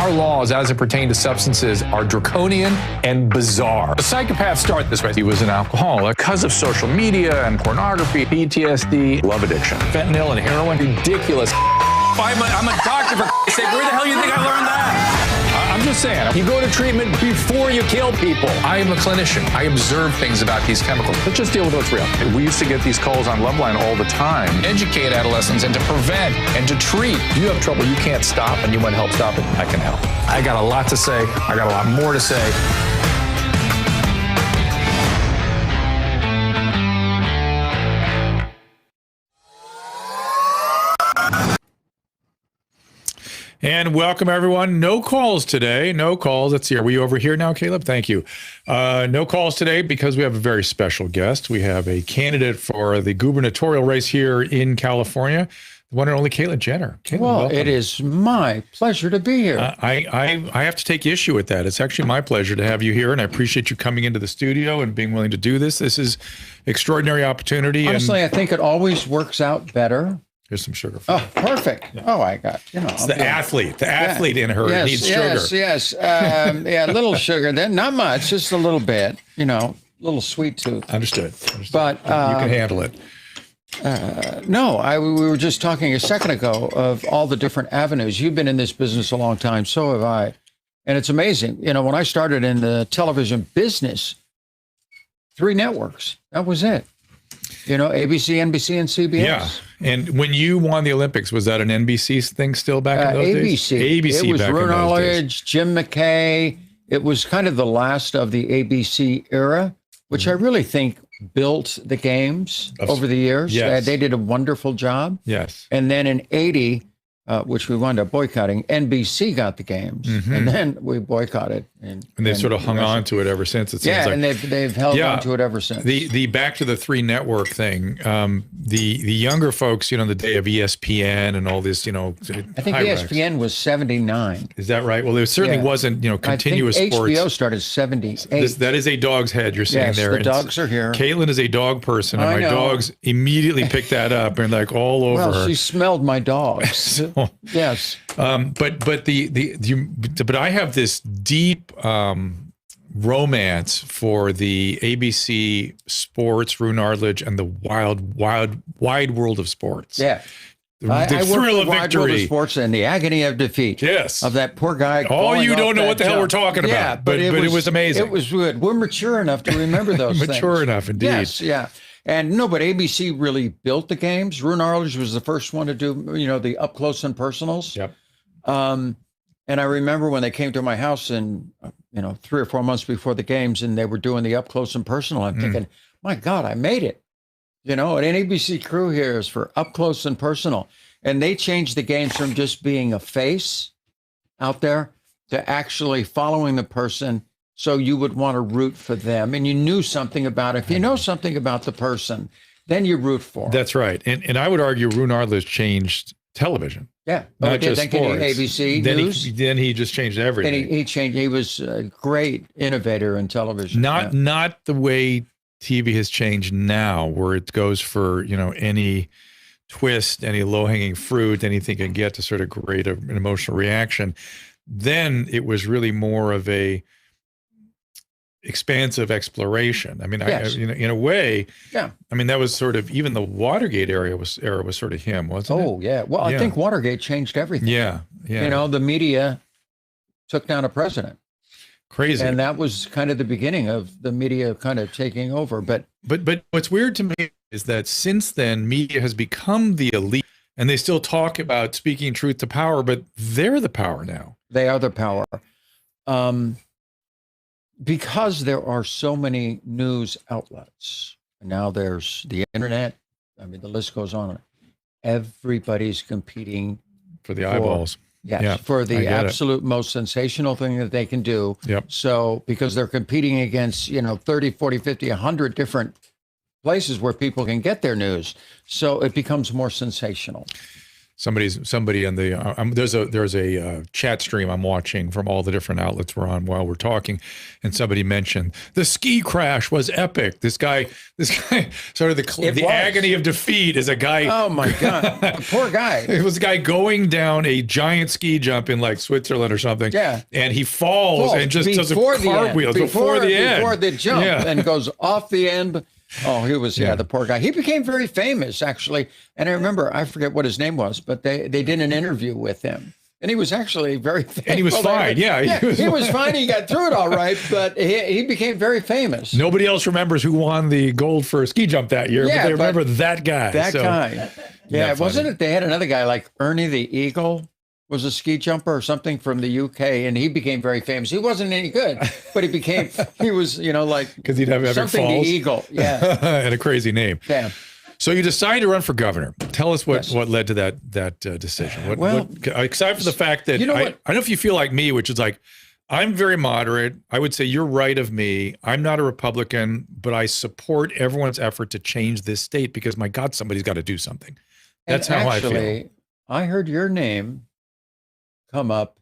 Our laws, as it pertains to substances, are draconian and bizarre. The psychopaths start this way. He was an alcoholic because of social media and pornography, PTSD, love addiction, fentanyl and heroin. Ridiculous. I'm a doctor, for sake. Where the hell do you think I learned that? I'm just saying, you go to treatment before you kill people. I am a clinician. I observe things about these chemicals. Let's just deal with what's real. We used to get these calls on Loveline all the time. Educate adolescents and to prevent and to treat. If you have trouble you can't stop and you want help stop it, I can help. I got a lot to say. I got a lot more to say. And welcome, everyone. No calls today. No calls. Let's see. Are we over here now, Caleb? Thank you. No calls today because we have a very special guest. We have a candidate for the gubernatorial race here in California, the one and only Caitlyn Jenner. Caitlyn, well, welcome. It is my pleasure to be here. I have to take issue with that. It's actually my pleasure to have you here, and I appreciate you coming into the studio and being willing to do this. This is extraordinary opportunity. Honestly, I think it always works out better. Here's some sugar for you. Oh, perfect. Yeah. Oh, I got, It's the athlete in her needs sugar. Yes. Yeah, a little sugar then. Not much, just a little bit, a little sweet tooth. Understood. But you can handle it. We were just talking a second ago of all the different avenues. You've been in this business a long time, so have I. And it's amazing. When I started in the television business, 3 networks. That was it. ABC, NBC, and CBS. Yeah. And when you won the Olympics, was that an NBC thing still back in those ABC. days? ABC. It was back Ronald in those Reagan, days. Jim McKay. It was kind of the last of the ABC era, which I really think built the games over the years. Yes. They did a wonderful job. Yes. And then in 80, which we wound up boycotting, NBC got the games. Mm-hmm. And then we boycotted. And they've sort of hung on to it ever since. It seems like. And they've held on to it ever since. The back to the 3 network thing, the younger folks, the day of ESPN and all this, I think ESPN was 79. Is that right? Well, there certainly wasn't, continuous I think sports. HBO started 78. That is a dog's head you're saying there. The dogs are here. Caitlyn is a dog person, and my dogs immediately picked that up and like all over her. Well, she smelled my dogs. Yes. But I have this deep romance for the ABC Sports, Roone Arledge, and the wide world of sports. Yeah. The thrill of victory, sports, and the agony of defeat. Yes, of that poor guy. Oh, you don't know what the hell we're talking about. Yeah, but it was amazing. It was good. We're mature enough to remember those things. Mature enough, indeed. Yes, yeah. And no, but ABC really built the games. Roone Arledge was the first one to do, the up close and personals. Yep. And I remember when they came to my house and, 3 or 4 months before the games, and they were doing the up close and personal. I'm thinking, my God, I made it. An ABC crew here is for up close and personal. And they changed the games from just being a face out there to actually following the person. So you would want to root for them, and you knew something about it. If you know something about the person, then you root for them. That's right. And I would argue Roone Arledge changed television. Yeah. Not just sports. ABC News. Then he just changed everything. And he changed. He was a great innovator in television. Not the way TV has changed now, where it goes for, any twist, any low-hanging fruit, anything can get to sort of create an emotional reaction. Then it was really more of a expansive exploration. I mean, yes. in a way, yeah. I mean, that was sort of, even the Watergate era was sort of him, wasn't it? Oh, yeah. Well, I think Watergate changed everything. Yeah. The media took down a president. Crazy. And that was kind of the beginning of the media kind of taking over. But what's weird to me is that since then, media has become the elite, and they still talk about speaking truth to power, but they're the power now. They are the power. Because there are so many news outlets. Now there's the internet. I mean, the list goes on. Everybody's competing for the eyeballs. Yes, for the absolute most sensational thing that they can do. Yep. So because they're competing against, 30, 40, 50, 100 different places where people can get their news. So it becomes more sensational. Somebody in the there's a chat stream I'm watching from all the different outlets we're on while we're talking, and somebody mentioned the ski crash was epic. This guy sort of the agony of defeat is a guy. Oh my God, the poor guy. It was a guy going down a giant ski jump in like Switzerland or something. Yeah, and he falls and just does a cartwheel before the jump, yeah. and goes off the end. Oh, he was, the poor guy. He became very famous, actually. And I remember, I forget what his name was, but they did an interview with him. And he was actually very famous. And he was fine, He was fine. He got through it all right, but he became very famous. Nobody else remembers who won the gold for a ski jump that year, but they remember that guy. That guy. Yeah, wasn't it? They had another guy like Ernie the Eagle. Was a ski jumper or something from the UK, and he became very famous. He wasn't any good, but he was, like because he'd have something falls. The Eagle, yeah, and a crazy name. Yeah. So you decided to run for governor. Tell us what led to that decision. Aside from the fact that I don't know if you feel like me, which is like I'm very moderate. I would say you're right of me. I'm not a Republican, but I support everyone's effort to change this state because my God, somebody's got to do something. That's how I feel. I heard your name come up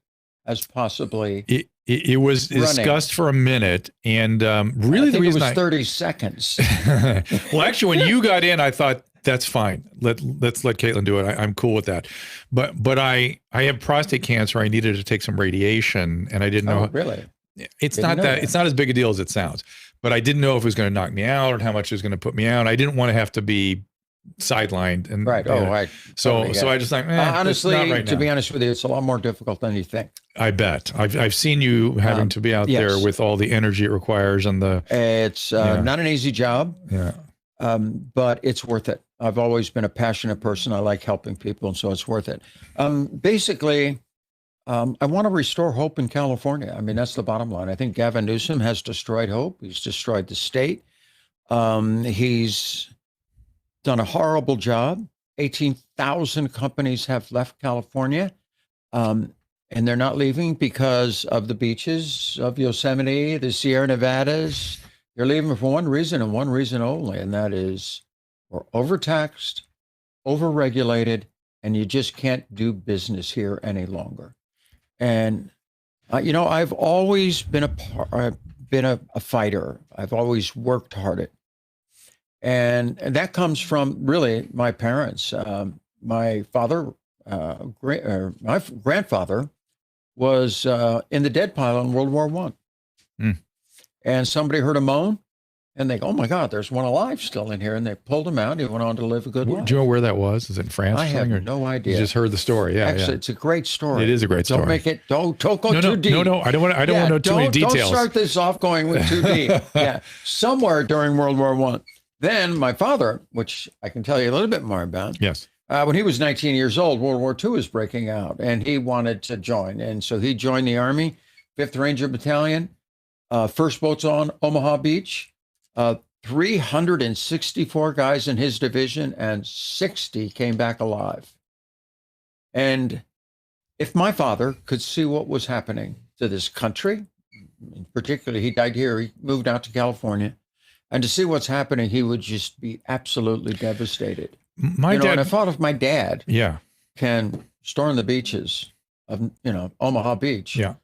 as possibly it was discussed for a minute, and really the reason it was 30 seconds. Well, actually, when you got in, I thought that's fine. Let's let Caitlyn do it. I'm cool with that. But I have prostate cancer. I needed to take some radiation, and I didn't know. Really? It's not as big a deal as it sounds. But I didn't know if it was going to knock me out or how much it was going to put me out. I didn't want to have to be sidelined and right. So I just like honestly, right to be honest with you, it's a lot more difficult than you think. I bet. I've seen you having to be out there with all the energy it requires and it's not an easy job. Yeah. But it's worth it. I've always been a passionate person. I like helping people, and so it's worth it. Basically, I want to restore hope in California. I mean, that's the bottom line. I think Gavin Newsom has destroyed hope. He's destroyed the state. He's done a horrible job. 18,000 companies have left California, and they're not leaving because of the beaches of Yosemite, the Sierra Nevadas. They're leaving for one reason and one reason only, and that is we're overtaxed, overregulated, and you just can't do business here any longer. And I've always been a fighter. I've always worked hard at. And that comes from really my parents. My father, my grandfather was in the dead pile in World War I. And somebody heard a moan and they go, oh my God, there's one alive still in here. And they pulled him out. He went on to live a good life. Do you know where that was? Is it in France? I have no idea. You just heard the story. Yeah. Actually, it's a great story. It is a great story. Don't go too deep. No. I don't want to know too many details. Don't start this off going with too deep. Yeah. Somewhere during World War I. Then my father, which I can tell you a little bit more about. Yes. When he was 19 years old, World War II was breaking out, and he wanted to join. And so he joined the Army, 5th Ranger Battalion, first boats on Omaha Beach, 364 guys in his division, and 60 came back alive. And if my father could see what was happening to this country, particularly he died here, he moved out to California, and to see what's happening, he would just be absolutely devastated. My dad, and I thought if my dad yeah, can storm the beaches of, Omaha Beach, yeah,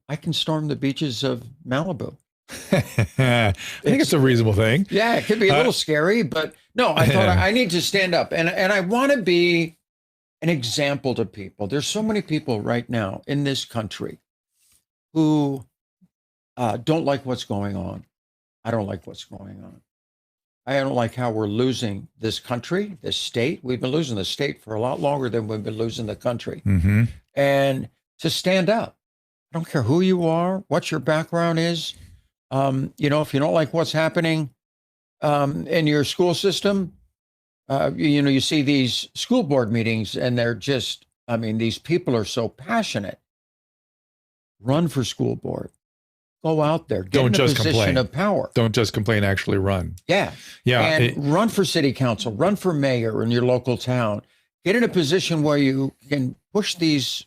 I can storm the beaches of Malibu. I think it's a reasonable thing. Yeah, it could be a little scary, but no, I thought I need to stand up. And I want to be an example to people. There's so many people right now in this country who don't like what's going on. I don't like what's going on. I don't like how we're losing this country, this state. We've been losing the state for a lot longer than we've been losing the country. Mm-hmm. And to stand up. I don't care who you are, what your background is. If you don't like what's happening in your school system, you see these school board meetings and they're just, these people are so passionate. Run for school board. Go out there. Get in a position of power. Don't just complain, actually run. Yeah. Yeah. And run for city council, run for mayor in your local town. Get in a position where you can push these,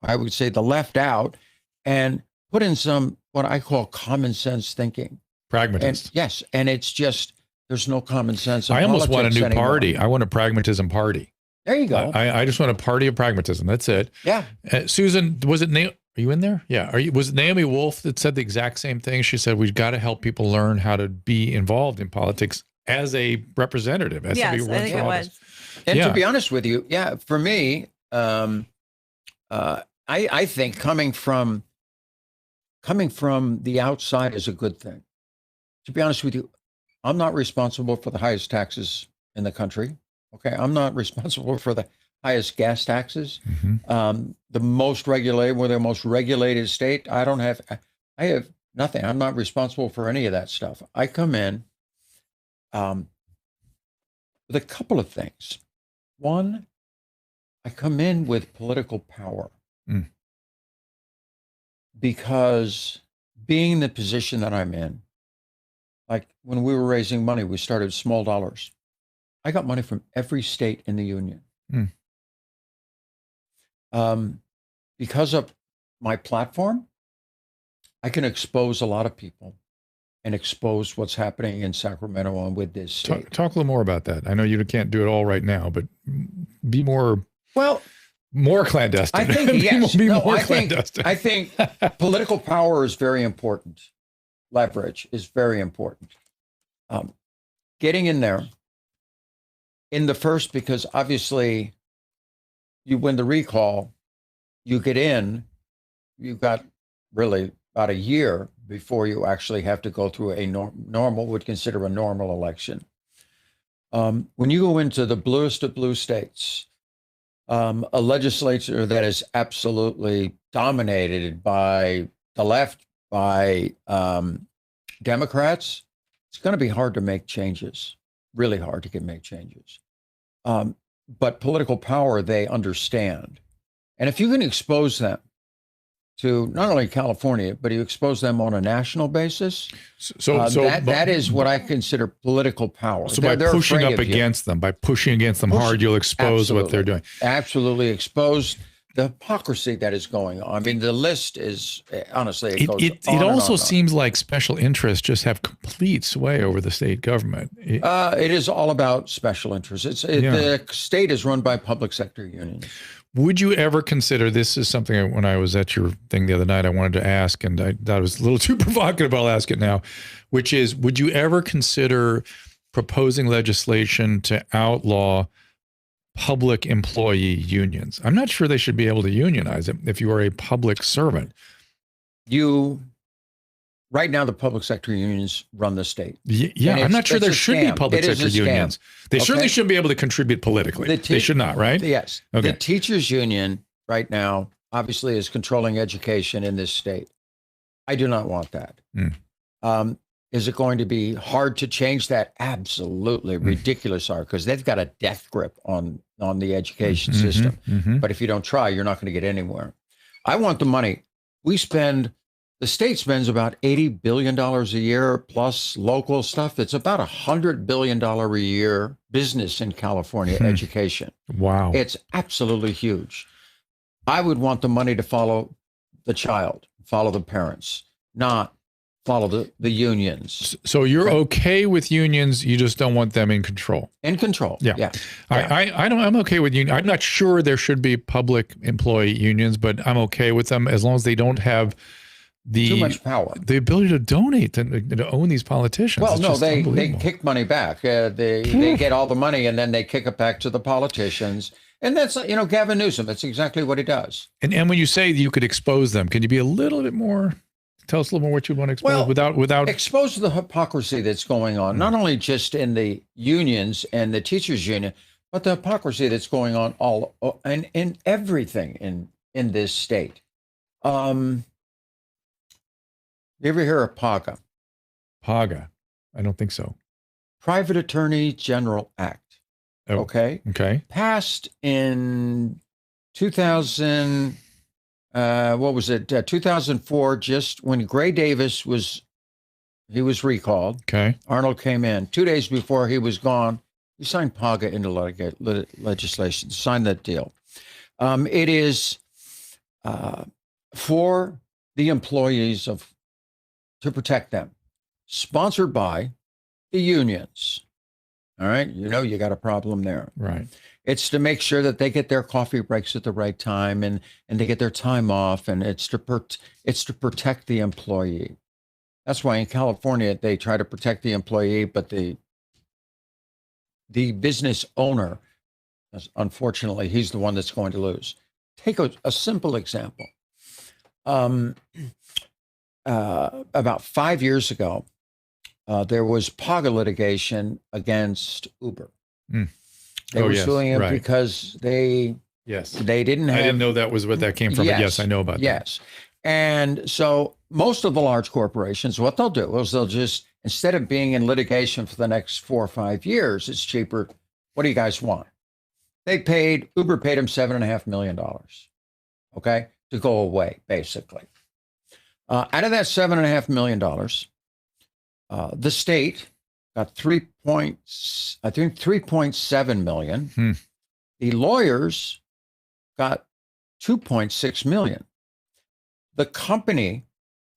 I would say, the left out and put in some, what I call common sense thinking. Pragmatist. Yes. And it's just, there's no common sense. I almost want a new party. I want a pragmatism party. There you go. I just want a party of pragmatism. That's it. Yeah. Susan, was it Are you in there? Yeah. Was it Naomi Wolf that said the exact same thing? She said, we've got to help people learn how to be involved in politics as a representative. As Yes, I think it was. And to be honest with you, for me, I think coming from the outside is a good thing. To be honest with you, I'm not responsible for the highest taxes in the country. Okay, I'm not responsible for the highest gas taxes. Mm-hmm. The most regulated, we're the most regulated state. I have nothing. I'm not responsible for any of that stuff. I come in with a couple of things. One, I come in with political power. Because being in the position that I'm in, like when we were raising money, we started small dollars. I got money from every state in the union. Because of my platform, I can expose a lot of people and expose what's happening in Sacramento and with this state. Talk a little more about that. I know you can't do it all right now, but be more clandestine. I think yes. Clandestine. I think political power is very important. Leverage is very important. Getting in there in the first, because obviously you win the recall, you get in, you've got really about a year before you actually have to go through a normal, would consider a normal election. When you go into the bluest of blue states, a legislature that is absolutely dominated by the left, by Democrats, it's going to be hard to make changes, really hard to make changes. But political power, they understand. And if you can expose them to not only California, but you expose them on a national basis, that is what I consider political power. So by pushing up against them, hard, you'll expose what they're doing. Absolutely expose the hypocrisy that is going on. I mean, the list is, honestly, it goes it on also and on. seems like special interests just have complete sway over the state government. It is all about special interests. The state is run by public sector unions. Would you ever consider, this is something when I was at your thing the other night, I wanted to ask, and I thought it was a little too provocative, I'll ask it now, which is, would you ever consider proposing legislation to outlaw public employee unions? I'm not sure they should be able to unionize it if you are a public servant. Right now, the public sector unions run the state. Yeah, I'm not sure there should be public sector unions. They certainly shouldn't be able to contribute politically. They should not, right? Yes. Okay. The teachers union right now obviously is controlling education in this state. I do not want that. Is it going to be hard to change that? Absolutely ridiculous hard, because they've got a death grip on the education system. But if you don't try, you're not going to get anywhere. I want the money. The state spends about $80 billion a year plus local stuff. It's about $100 billion a year business in California education. Wow. It's absolutely huge. I would want the money to follow the child, follow the parents, not follow the unions. So you're okay with unions, you just don't want them in control. In control. Yeah. I'm okay with unions. I'm not sure there should be public employee unions, but I'm okay with them as long as they don't have too much power, the ability to donate, to own these politicians. Well, no, they kick money back. They get all the money and then they kick it back to the politicians. And that's, Gavin Newsom, that's exactly what he does. And when you say you could expose them, can you be a little bit more, tell us a little more what you want to expose without expose the hypocrisy that's going on, not only just in the unions and the teachers union, but the hypocrisy that's going on and in everything in this state. You ever hear of PAGA? PAGA? I don't think so. Private Attorney General Act. Oh, okay. Passed in 2000. 2004, just when Gray Davis was recalled. Okay. Arnold came in 2 days before he was gone. He signed PAGA into legislation, signed that deal. It is for the employees to protect them, sponsored by the unions. All right. You got a problem there. Right. It's to make sure that they get their coffee breaks at the right time and they get their time off, and it's to protect the employee. That's why in California they try to protect the employee, but the business owner, unfortunately, he's the one that's going to lose. Take a simple example. About 5 years ago, there was PAGA litigation against Uber. They were suing them because they didn't have. I didn't know that was what that came from. But yes, I know about that. Yes. And so most of the large corporations, what they'll do is they'll just, instead of being in litigation for the next 4 or 5 years, it's cheaper. What do you guys want? Uber paid them $7.5 million, okay, to go away, basically. Out of that $7.5 million, the state got 3.7 million. The lawyers got 2.6 million. The company,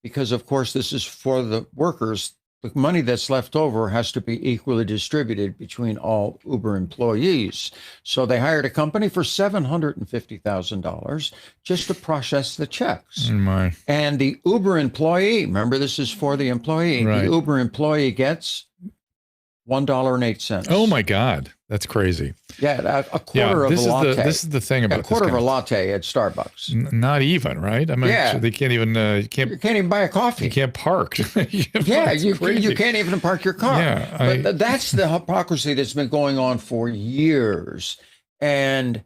because of course this is for the workers, the money that's left over has to be equally distributed between all Uber employees. So they hired a company for $750,000 just to process the checks. And the Uber employee, remember this is for the employee, the Uber employee gets $1.08. Oh my God, that's crazy. Yeah, a quarter of a latte. This is the thing about a quarter of a latte at Starbucks. Not even, right? I mean, so they can't even. You can't even buy a coffee. You can't park. You can't even park your car. Yeah, but that's the hypocrisy that's been going on for years, and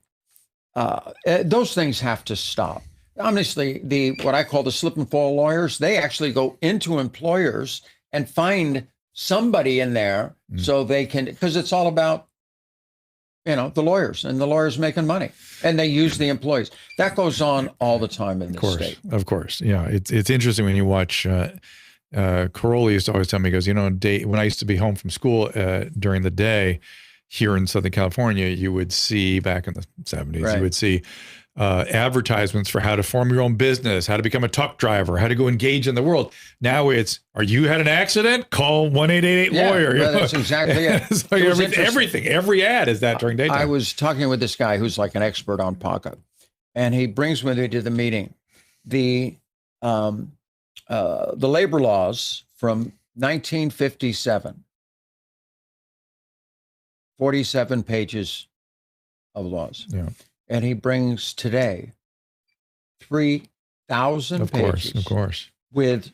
those things have to stop. Honestly, what I call the slip and fall lawyers, they actually go into employers and find somebody in there so they can, because it's all about, the lawyers, and the lawyers making money, and they use the employees. That goes on all the time in this state. Of course. Yeah. It's interesting when you watch, Corolla used to always tell me, he goes, when I used to be home from school during the day here in Southern California, you would see back in the 70s, you would see advertisements for how to form your own business, how to become a truck driver, how to go engage in the world. Now it's, you had an accident? Call 1-888-LAWYER. Yeah, that's exactly it. It's like every ad is that during daytime. I was talking with this guy who's like an expert on PAGA, and he brings with me to the meeting the labor laws from 1957, 47 pages of laws. Yeah. And he brings today 3,000 pages. Of course. With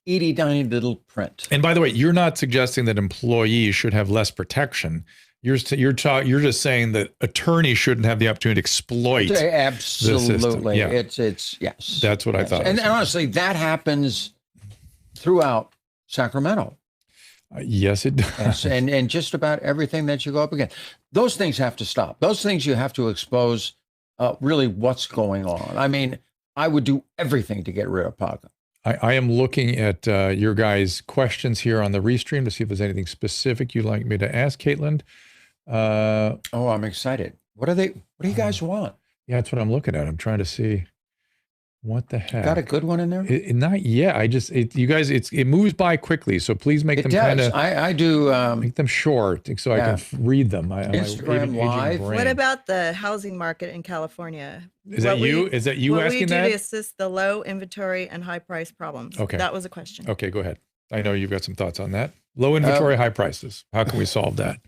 itty tiny little print. And by the way, you're not suggesting that employees should have less protection. You're just saying that attorneys shouldn't have the opportunity to exploit. Absolutely. Yeah. It's yes. That's what I thought. And honestly, that happens throughout Sacramento. Yes, it does. Yes, and just about everything that you go up against. Those things have to stop. Those things you have to expose really what's going on. I mean, I would do everything to get rid of PAGA. I am looking at your guys' questions here on the Restream to see if there's anything specific you'd like me to ask, Caitlyn. I'm excited. What do you guys want? Yeah, that's what I'm looking at. I'm trying to see. What the heck? Got a good one in there? Not yet. You guys, it moves by quickly. So please make them kind of. I do. Make them short so I can read them. Instagram Live. What about the housing market in California? Is that you asking that? What we do to assist the low inventory and high price problems? Okay. That was a question. Okay, go ahead. I know you've got some thoughts on that. Low inventory, high prices. How can we solve that?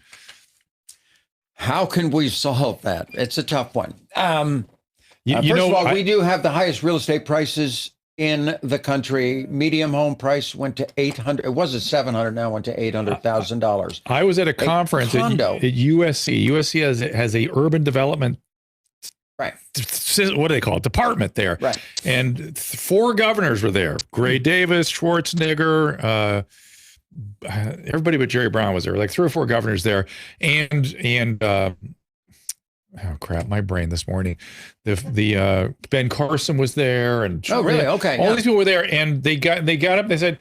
How can we solve that? It's a tough one. First of all, we do have the highest real estate prices in the country. Medium home price went to $800. It was at $700. Now went to $800,000. I was at a conference at USC. USC has a urban development. Right. What do they call it? Department there. Right. And 4 governors were there. Gray Davis, Schwarzenegger, everybody but Jerry Brown was there. Like 3 or 4 governors there. And oh crap, my brain this morning. The Ben Carson was there, and really? Okay. All these people were there, and they got up and they said,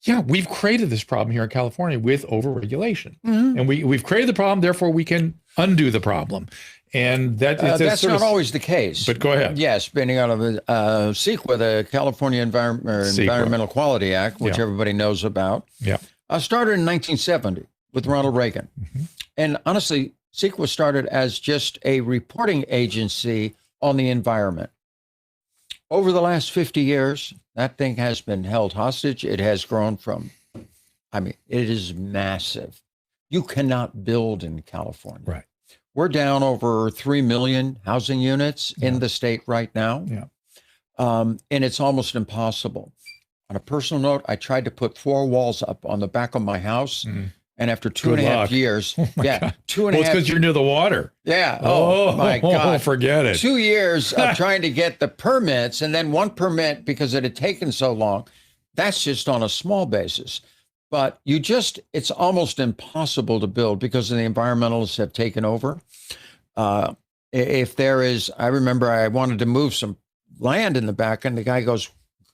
yeah, we've created this problem here in California with overregulation. And we've created the problem, therefore we can undo the problem. And that's not always the case. But go ahead. Yes, spinning out of CEQA, the California Environmental Quality Act, which everybody knows about. Yeah. Started in 1970 with Ronald Reagan. And honestly, Seek was started as just a reporting agency on the environment. Over the last 50 years, that thing has been held hostage. It has grown from, it is massive. You cannot build in California. Right. We're down over 3 million housing units in the state right now. Yeah. And it's almost impossible. On a personal note, I tried to put 4 walls up on the back of my house. And after 2.5 years, God. 2.5 Well, it's because you're near the water. Yeah. Oh, my God. Forget it. 2 years of trying to get the permits, and then one permit because it had taken so long. That's just on a small basis. But it's almost impossible to build because the environmentalists have taken over. If there is, I remember I wanted to move some land in the back, and the guy goes,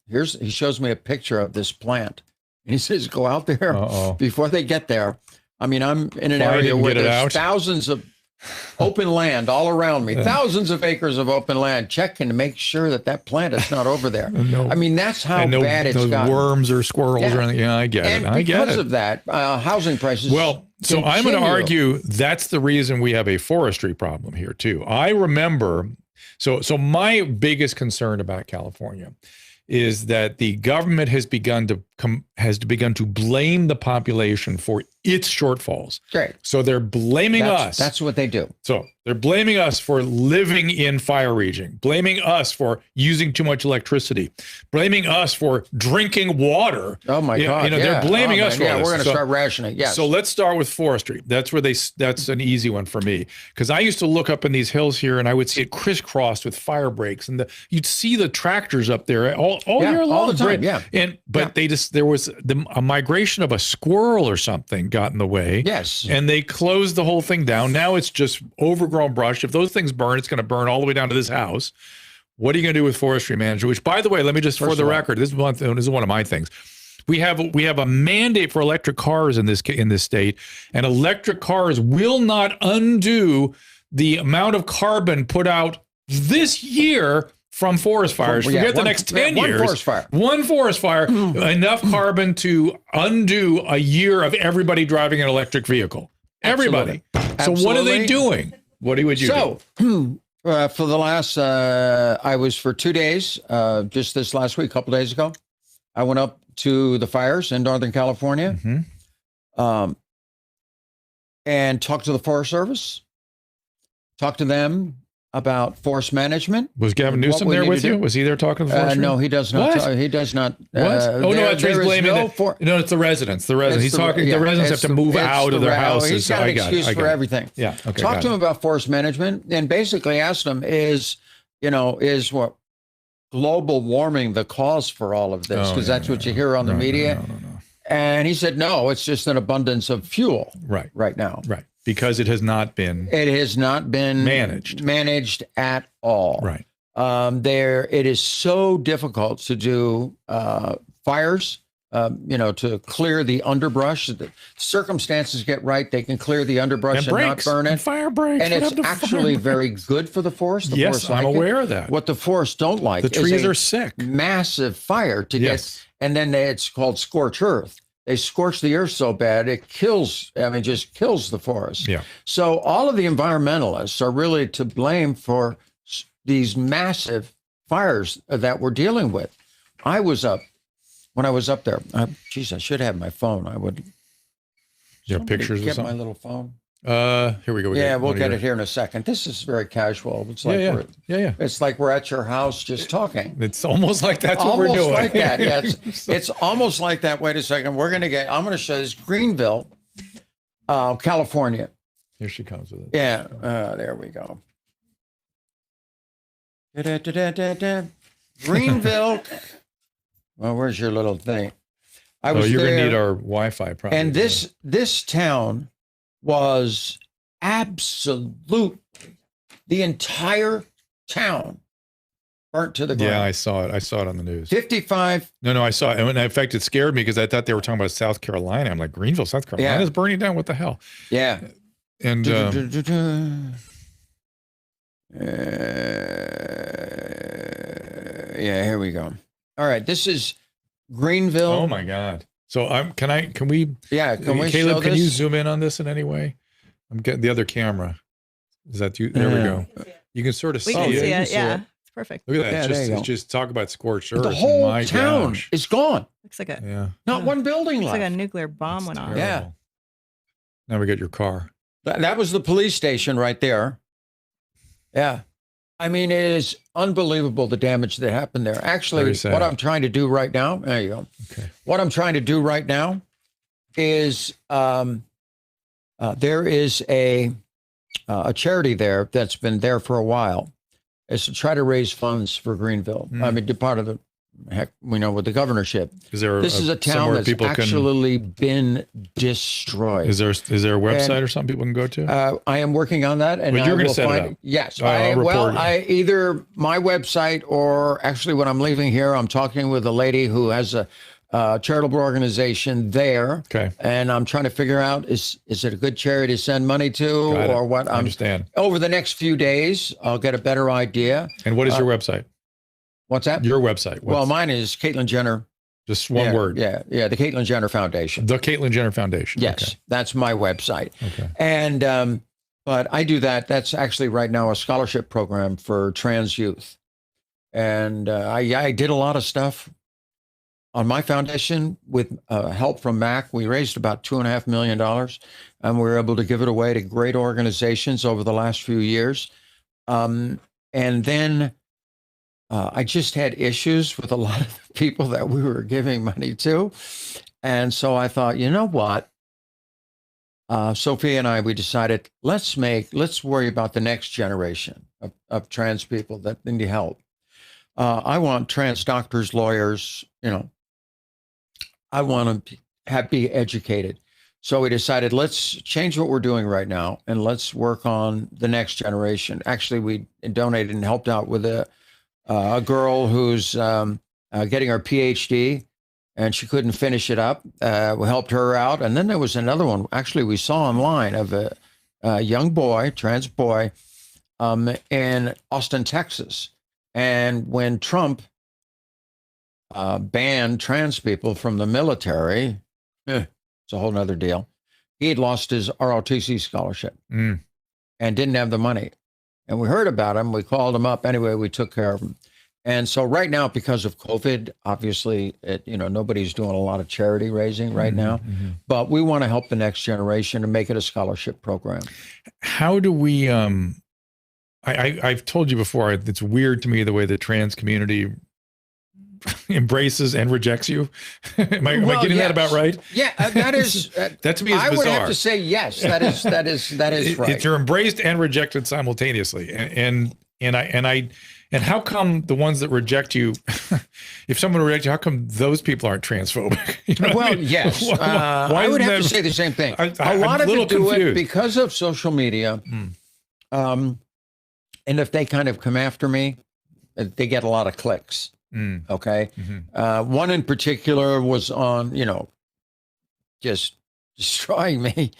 he shows me a picture of this plant. And he says, go out there before they get there. I'm in an area where there's thousands of open land all around me, thousands of acres of open land, checking to make sure that plant is not over there. That's how bad it's gotten. Worms or squirrels or anything. Yeah, I get it. I get it. Because of that, housing prices. Well, so I'm going to argue that's the reason we have a forestry problem here too. I remember, so my biggest concern about California is that the government has begun to blame the population for its shortfalls. Great. So they're blaming us. That's what they do. So they're blaming us for living in fire region, blaming us for using too much electricity, blaming us for drinking water. Oh my God! They're blaming us for we're this. going to start rationing. Yes. So let's start with forestry. That's where that's an easy one for me, because I used to look up in these hills here and I would see it crisscrossed with fire breaks, and you'd see the tractors up there all year long. All the time. There was a migration of a squirrel or something got in the way. Yes. And they closed the whole thing down. Now it's just overgrown brush. If those things burn, it's going to burn all the way down to this house. What are you going to do with forestry management? Which, by the way, let me just, for the record, this is one of my things. We have a mandate for electric cars in this state, and electric cars will not undo the amount of carbon put out this year from forest fires. Forget the next 10 years. One forest fire, enough carbon to undo a year of everybody driving an electric vehicle. Everybody. Absolutely. So what are they doing? What would you do? For the last, I was for 2 days, just this last week, a couple days ago, I went up to the fires in Northern California and talked to the Forest Service, talked to them about forest management. Was Gavin Newsom there with you? Was he there talking to the forest? No, he does not. He does not. What? That's he's blaming it's the residents. The residents. He's talking. The residents have to move out of their houses. He's got an excuse for everything. Yeah. Okay. Talk to him about forest management, and basically asked him, is what global warming the cause for all of this? Because that's what you hear on the media. No. And he said, no, it's just an abundance of fuel. Right now. Right. Because it has not been managed at all. Right. It is so difficult to do fires, to clear the underbrush. The circumstances get right, they can clear the underbrush and not burn it. And fire breaks. And it's actually very good for the forest. Yes, I'm aware of that. What the forests don't like the trees are sick. Massive fire to get, and then it's called scorch earth. They scorch the earth so bad, it kills, just kills the forest. Yeah. So all of the environmentalists are really to blame for these massive fires that we're dealing with. When I was up there, I should have my phone. I would. You have pictures or get something? My little phone. Here we go. We'll get it here in a second. This is very casual. It's like it's like we're at your house just talking. It's almost like that's what we're doing. Almost like that. Yeah, it's almost like that. Wait a second. I'm going to show this Greenville, California. Here she comes with it. Yeah. There we go. Greenville. Well, where's your little thing? You're going to need our Wi-Fi probably. And this town was absolute. The entire town burnt to the ground. Yeah, I saw it. I saw it on the news. 55. No, I saw it. And in fact, it scared me because I thought they were talking about South Carolina. I'm like, Greenville, South Carolina is burning down. What the hell? Yeah. And here we go. All right, this is Greenville. Oh my God. So can we? Yeah, can we? Caleb, show can this? you zoom in on this in any way? I'm getting the other camera. Is that you? There we go. You can sort of We see can it. see can it. see Yeah. it. It's perfect. Look at that. Yeah, It's there you just, go. talk about scorched earth. The whole My town gosh. is gone. Looks like a Yeah. Not one building looks left. like a nuclear bomb went off. Yeah. Terrible. Now we got your car. That was the police station right there. Yeah. I mean, it is unbelievable the damage that happened there. Actually, Very sad. what I'm trying to do right now, there you go. Okay. What I'm trying to do right now is there is a charity there that's been there for a while. It's to try to raise funds for Greenville. I mean, part of the heck, we know with the governorship. Is there This is a town somewhere that's people actually been destroyed. Is there a website And, or something people can go to? I am working on that, and But you're I gonna will set it find up. Yes, I'll report it. either my website or actually when I'm leaving here, I'm talking with a lady who has a charitable organization there. Okay. And I'm trying to figure out is it a good charity to send money to Got it. or what? I understand. Over the next few days, I'll get a better idea. And what is your website? What's that? Your website. Well, mine is Caitlyn Jenner. just one Yeah, word. Yeah, the Caitlyn Jenner Foundation. The Caitlyn Jenner Foundation. Yes, that's my website. Okay. And but I do that. That's actually right now a scholarship program for trans youth. And I did a lot of stuff on my foundation with help from MAC. We raised about $2.5 million, and we were able to give it away to great organizations over the last few years. And then I just had issues with a lot of the people that we were giving money to. And so I thought, you know what? Sophia and I, we decided, let's worry about the next generation of trans people that need help. I want trans doctors, lawyers, I want them to be educated. So we decided, let's change what we're doing right now and let's work on the next generation. Actually, we donated and helped out with a girl who's getting her PhD, and she couldn't finish it up. We helped her out. And then there was another one, actually, we saw online of a young boy, trans boy, in Austin, Texas. And when Trump banned trans people from the military, it's a whole nother deal. He had lost his ROTC scholarship and didn't have the money. And we heard about him. We called him up. Anyway, we took care of him. And so right now, because of COVID, obviously, nobody's doing a lot of charity raising right now. But we want to help the next generation and make it a scholarship program. How do we, I've told you before, it's weird to me the way the trans community embraces and rejects you. Am I getting that about right? Yeah, that is. That to me is I bizarre. would have to say yes. That is right. You're embraced and rejected simultaneously, and how come the ones that reject you, if someone rejects you, how come those people aren't transphobic? You know what I mean? Yes. Why I would have to say the same thing. A lot of it do it because of social media. And if they kind of come after me, they get a lot of clicks. Okay. One in particular was on, just destroying me.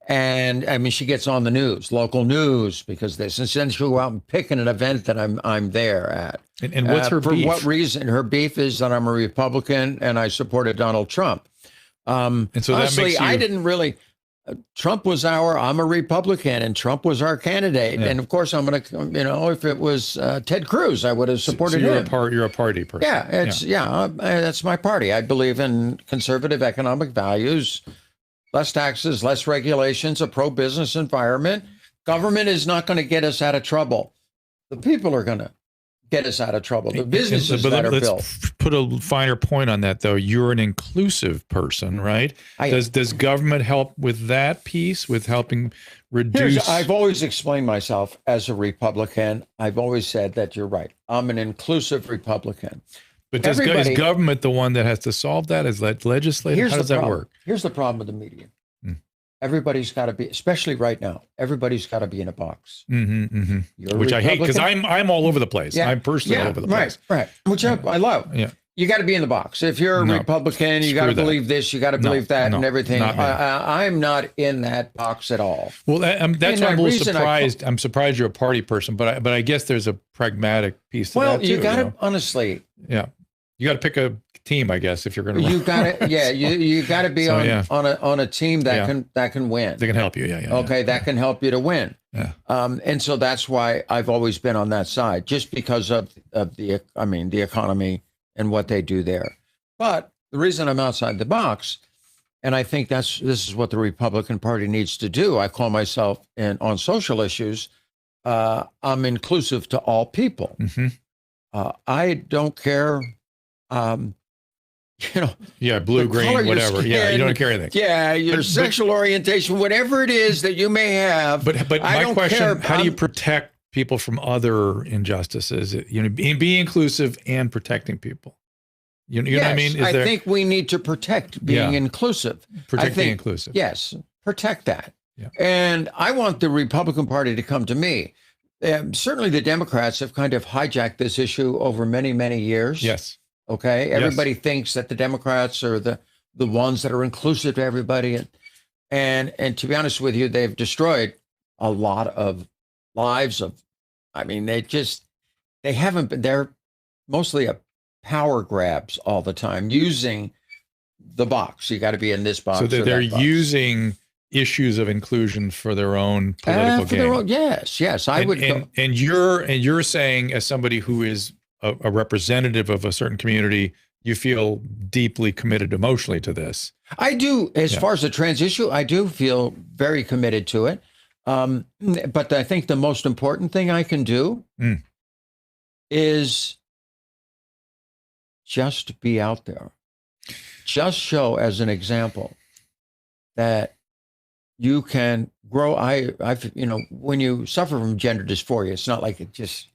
And I mean, she gets on the news, local news, because this, and then she'll go out and pick an event that I'm there at. And what's her beef? For what reason? Her beef is that I'm a Republican and I supported Donald Trump. And so honestly, that makes you... I didn't really. Trump was I'm a Republican, and Trump was our candidate. Yeah. And of course, I'm going to, if it was Ted Cruz, I would have supported you're him. You're a party person. Yeah, that's my party. I believe in conservative economic values, less taxes, less regulations, a pro-business environment. Government is not going to get us out of trouble. The people are going to get us out of trouble. The businesses that are built. Let's put a finer point on that, though. You're an inclusive person, right? Does government help with that piece, with helping reduce? I've always explained myself as a Republican. I've always said that you're right. I'm an inclusive Republican. But is government the one that has to solve that? Is that legislative? How does that work? Here's the problem with the media. Everybody's got to be, especially right now, everybody's got to be in a box. Which I hate, because I'm all over the place. Yeah. I'm personally all over the place. Right. Which I love. Yeah. You got to be in the box. If you're a Republican, you got to believe this, you got to believe that, and everything. I'm not in that box at all. Well, that's why I'm a little surprised. I'm surprised you're a party person, but I guess there's a pragmatic piece to that too. Well, you got to, honestly. Yeah. You got to pick a team, I guess, if you're going to. You got to, yeah, you got to be So, on a team that can win. They can help you. Yeah. Okay, that can help you to win. Yeah. And so that's why I've always been on that side, just because of the economy and what they do there. But the reason I'm outside the box, and I think this is what the Republican Party needs to do. I call myself on social issues, I'm inclusive to all people. Mm-hmm. I don't care, Yeah, blue, green, whatever. Yeah, you don't care anything. Yeah, your sexual orientation, whatever it is that you may have. But I my question: care. how do you protect people from other injustices? Be inclusive and protecting people. You know what I mean? I think we need to protect being inclusive. Being inclusive. Yes, protect that. Yeah. And I want the Republican Party to come to me. Certainly the Democrats have kind of hijacked this issue over many, many years. Yes. Okay. Everybody thinks that the Democrats are the ones that are inclusive to everybody. And to be honest with you, they've destroyed a lot of lives they're mostly power grabs all the time, using the box. You got to be in this box. So they're using issues of inclusion for their own political gain. Yes. And you're saying, as somebody who is a representative of a certain community, you feel deeply committed emotionally to this. I do. As far as the trans issue, I do feel very committed to it. But I think the most important thing I can do is just be out there. Just show as an example that you can grow. I've when you suffer from gender dysphoria, it's not like it just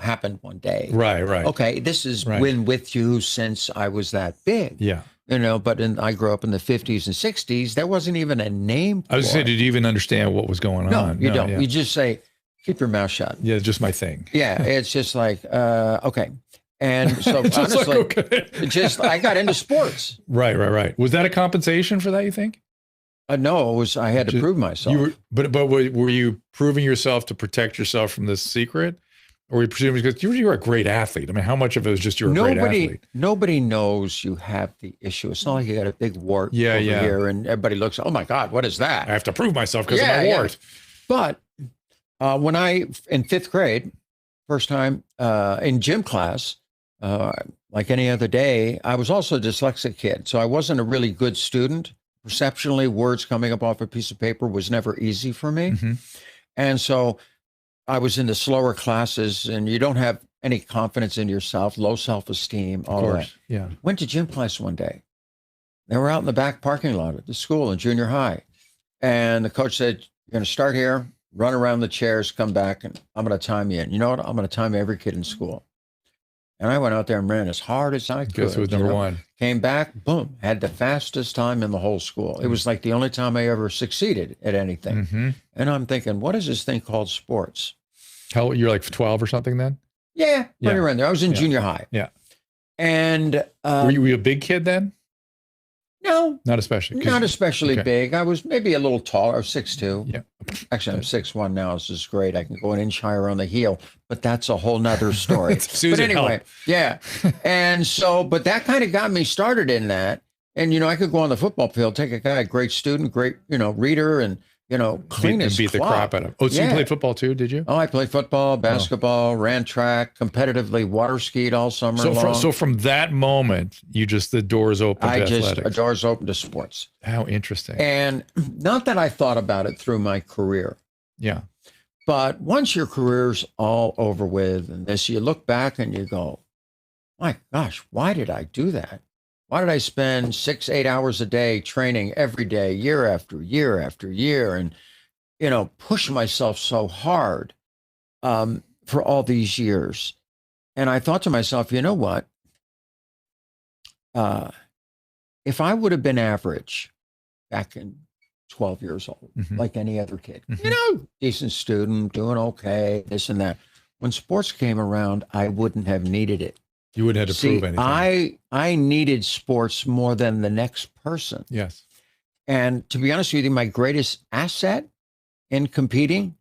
happened one day. Right. Okay, this has been with you since I was that big. Yeah. But I grew up in the 50s and 60s. There wasn't even a name for I was going to say, did you even understand what was going on? No, you don't. Yeah. You just say, keep your mouth shut. Yeah, just my thing. Yeah, it's just like, okay. And so honestly, I got into sports. Right. Was that a compensation for that, you think? No, I had to prove myself. But were you proving yourself to protect yourself from this secret? Or were you presuming because you were a great athlete? I mean, how much of it was just you're a great athlete? Nobody knows you have the issue. It's not like you got a big wart over here and everybody looks, oh my God, what is that? I have to prove myself because of my wart. But when in fifth grade, first time in gym class, like any other day, I was also a dyslexic kid. So I wasn't a really good student. Perceptually, words coming up off a piece of paper was never easy for me. Mm-hmm. And so I was in the slower classes, and you don't have any confidence in yourself, low self-esteem, all that. Yeah. Went to gym class one day. They were out in the back parking lot at the school in junior high. And the coach said, you're going to start here, run around the chairs, come back, and I'm going to time you in. You know what? I'm going to time every kid in school. And I went out there and ran as hard as I could. Guess who was number one? Came back, boom, had the fastest time in the whole school. It was like the only time I ever succeeded at anything. Mm-hmm. And I'm thinking, what is this thing called sports? You're like 12 or something then? Yeah, right around there. I was in junior high. Yeah. And were you a big kid then? No. Not especially? Not especially big. I was maybe a little taller, 6'2". Yeah. Actually, I'm 6'1" now. This is great. I can go an inch higher on the heel, but that's a whole nother story. But anyway, yeah. And so, but that kind of got me started in that. And, I could go on the football field, take a guy, great student, great, reader, and, clean as beat the crap out of him. Oh, so you played football too, did you? Oh, I played football, basketball, ran track, competitively water skied all summer long. So from that moment, the doors opened to athletics. Doors opened to sports. How interesting. And not that I thought about it through my career. Yeah. But once your career's all over with and this, you look back and you go, my gosh, why did I do that? Why did I spend 6-8 hours a day training every day, year after year after year, and, push myself so hard for all these years? And I thought to myself, you know what? If I would have been average back in 12 years old, like any other kid, decent student, doing okay, this and that. When sports came around, I wouldn't have needed it. You wouldn't have to prove anything. I needed sports more than the next person. Yes. And to be honest with you, my greatest asset in competing,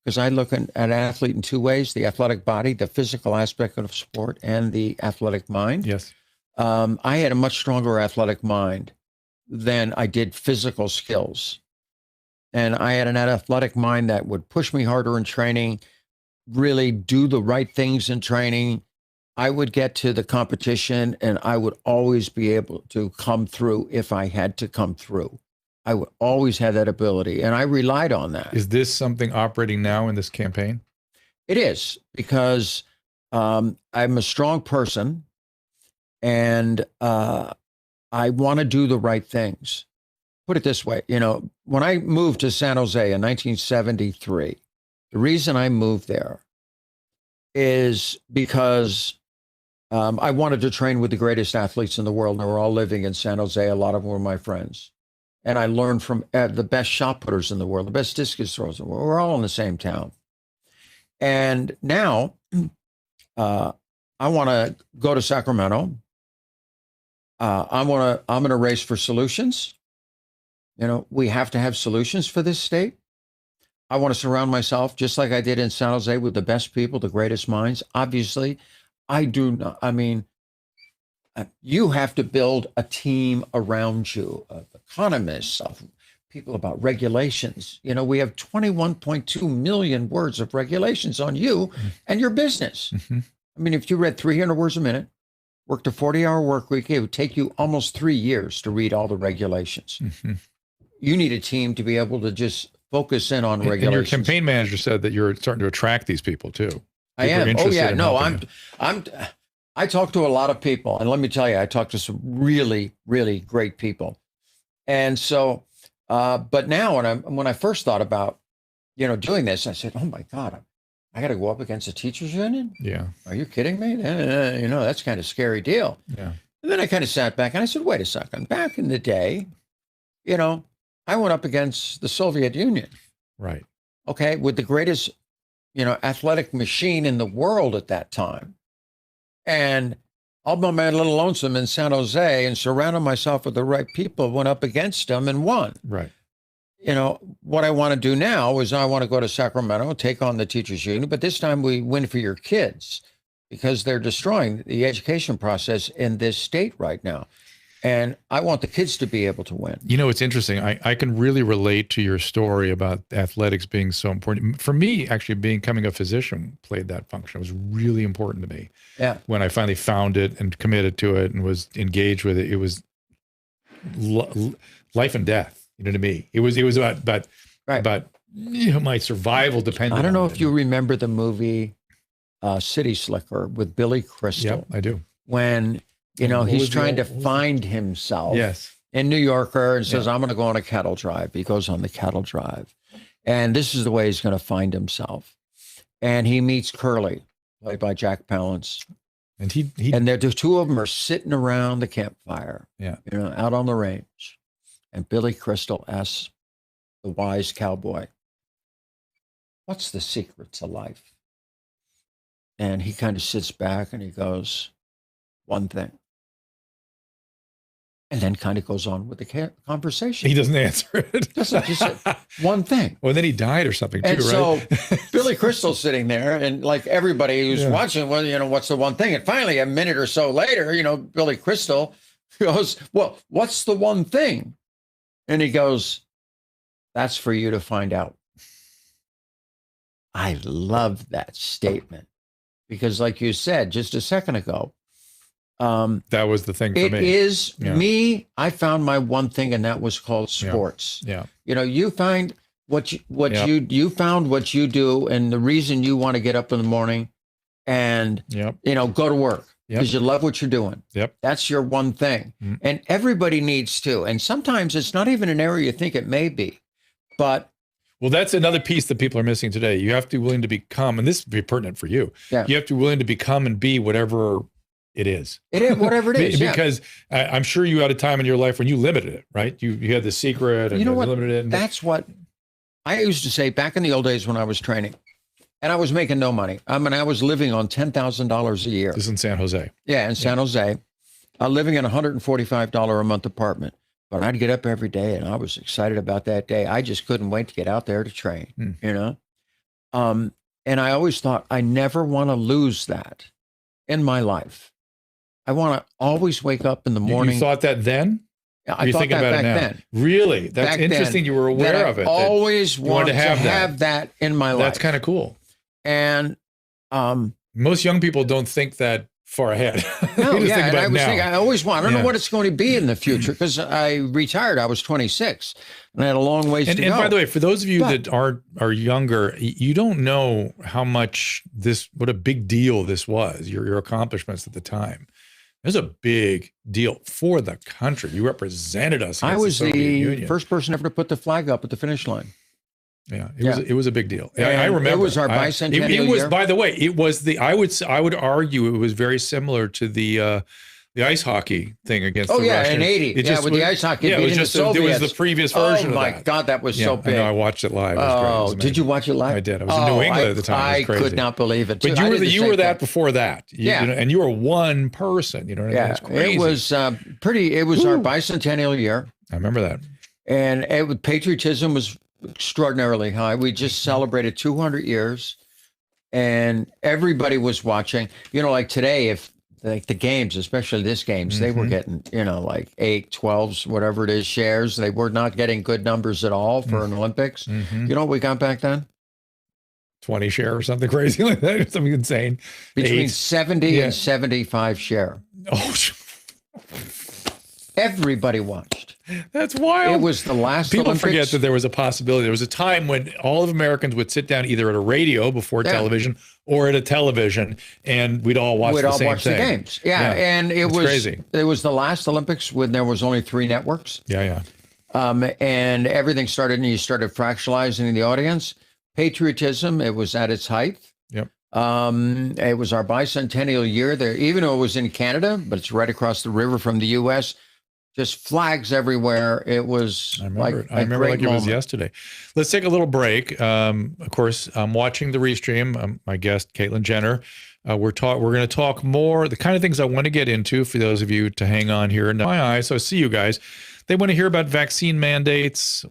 because I look at an athlete in two ways, the athletic body, the physical aspect of sport, and the athletic mind. Yes. I had a much stronger athletic mind than I did physical skills. And I had an athletic mind that would push me harder in training, really do the right things in training. I would get to the competition and I would always be able to come through if I had to come through. I would always have that ability, and I relied on that. Is this something operating now in this campaign? It is, because I'm a strong person, and I want to do the right things. Put it this way, when I moved to San Jose in 1973, the reason I moved there is because I wanted to train with the greatest athletes in the world. And they were all living in San Jose. A lot of them were my friends. And I learned from the best shot putters in the world, the best discus throwers in the world. We're all in the same town. And now I want to go to Sacramento. I'm going to race for solutions. We have to have solutions for this state. I want to surround myself, just like I did in San Jose, with the best people, the greatest minds. Obviously, I do not. I mean, you have to build a team around you of economists, of people about regulations. We have 21.2 million words of regulations on you and your business. Mm-hmm. I mean, if you read 300 words a minute, worked a 40-hour work week, it would take you almost 3 years to read all the regulations. Mm-hmm. You need a team to be able to just focus in on regulations. And your campaign manager said that you're starting to attract these people too. I am. Oh yeah, no, I talk to a lot of people, and let me tell you, I talk to some really, really great people. And so, but now when I first thought about, doing this, I said, oh my God, I got to go up against a teachers union? Yeah. Are you kidding me? That's kind of a scary deal. Yeah. And then I kind of sat back and I said, wait a second, back in the day, I went up against the Soviet Union. Right. Okay. With the greatest, athletic machine in the world at that time. And all by my little lonesome in San Jose, and surrounded myself with the right people, went up against them and won. Right. What I want to do now is I want to go to Sacramento, take on the teachers union, but this time we win for your kids, because they're destroying the education process in this state right now. And I want the kids to be able to win. It's interesting. I can really relate to your story about athletics being so important. For me, actually, becoming a physician played that function. It was really important to me. Yeah. When I finally found it and committed to it and was engaged with it, it was life and death, to me. It was about my survival depended on it. I don't know if you remember the movie City Slicker with Billy Crystal. Yep, I do. When he's trying to find himself in New Yorker and says, I'm going to go on a cattle drive. He goes on the cattle drive. And this is the way he's going to find himself. And he meets Curly, played by Jack Palance. And the two of them are sitting around the campfire, out on the range. And Billy Crystal asks the wise cowboy, what's the secret to life? And he kind of sits back and he goes, one thing. And then kind of goes on with the conversation. He doesn't answer it. Just said, one thing. Well, then he died or something too, and right? So Billy Crystal's sitting there, and like everybody who's watching, well, what's the one thing? And finally, a minute or so later, Billy Crystal goes, well, what's the one thing? And he goes, that's for you to find out. I love that statement, because like you said just a second ago, that was the thing for me. It is me. I found my one thing, and that was called sports. Yeah. You find you found what you do, and the reason you want to get up in the morning and go to work because you love what you're doing. Yep. That's your one thing. Mm-hmm. And everybody needs to. And sometimes it's not even an area you think it may be, but well, that's another piece that people are missing today. You have to be willing to become, and this would be pertinent for you. Yeah. You have to be willing to become and be whatever it is. Whatever it is. Because I'm sure you had a time in your life when you limited it, right? You had the secret and you limited it. That's what I used to say back in the old days when I was training, and I was making no money. I mean, I was living on $10,000 a year. This is in San Jose. Yeah, in San Jose, living in a $145 a month apartment. But I'd get up every day, and I was excited about that day. I just couldn't wait to get out there to train, And I always thought, I never want to lose that in my life. I want to always wake up in the You morning. thought that then? I You thought think that about back it now? then. Really? That's Back interesting. then, You were aware that of it. I always wanted wanted to have that in my life. That's kind of cool. And Most young people don't think that far ahead. no, They just yeah, think and about I was now. thinking, I always want. I don't Yeah. know what it's going to be in the future because I retired. I was 26, and I had a long ways to go. And by the way, for those of you But- that are younger, you don't know how much what a big deal this was. Your accomplishments at the time. It was a big deal for the country. You represented us. I against was the Soviet the Union. first person ever to put the flag up at the finish line. Yeah, Yeah. it was a big deal. I And remember it was our bicentennial It was, year. by the way, it was I would argue it was very similar to the ice hockey thing against Oh the yeah, Russians. in '80, It just with was- the ice hockey Yeah, it was beating just the it was Soviets. the previous version Oh of my that. God, that was Yeah, so I big. know. I watched it live. It was great. It was Oh, did amazing. you watch it live? I did. I was in New England at the time. It was I crazy. could not believe it. But I you did the you same were that thing. before that. Yeah. And you were one person. You know what I mean? Yeah, It's crazy. it was pretty. It was our bicentennial year, I remember that. and patriotism was extraordinarily high. We just celebrated 200 years, and everybody was watching. You know, like today, if like the games, especially this games, they were getting, like 8, 12s, whatever it is, shares. They were not getting good numbers at all for an Olympics. You know what we got back then? 20 share or something crazy like that. Something insane. Between 8. 70 Yeah. and 75 share. Oh, Everybody watched. that's wild. It was the last People Olympics. forget that there was a possibility. There was a time when all of Americans would sit down either at a radio before Yeah. television or at a television, and we'd all watch We'd the all same watch thing. the games. Yeah, and it It's was crazy. It was the last Olympics when there was only 3 networks, Yeah. and everything started, and you started fractionalizing the audience. Patriotism, it was at its height. Yep. It was our bicentennial year there, even though it was in Canada, but it's right across the river from the U.S. Just flags everywhere. It was I remember like it. I remember like it was yesterday. Let's take a little break. Of course, I'm watching the restream. My guest, Caitlyn Jenner. We're going to talk more, the kind of things I want to get into for those of you to hang on here. And my eyes, so I see you guys. They want to hear about vaccine mandates,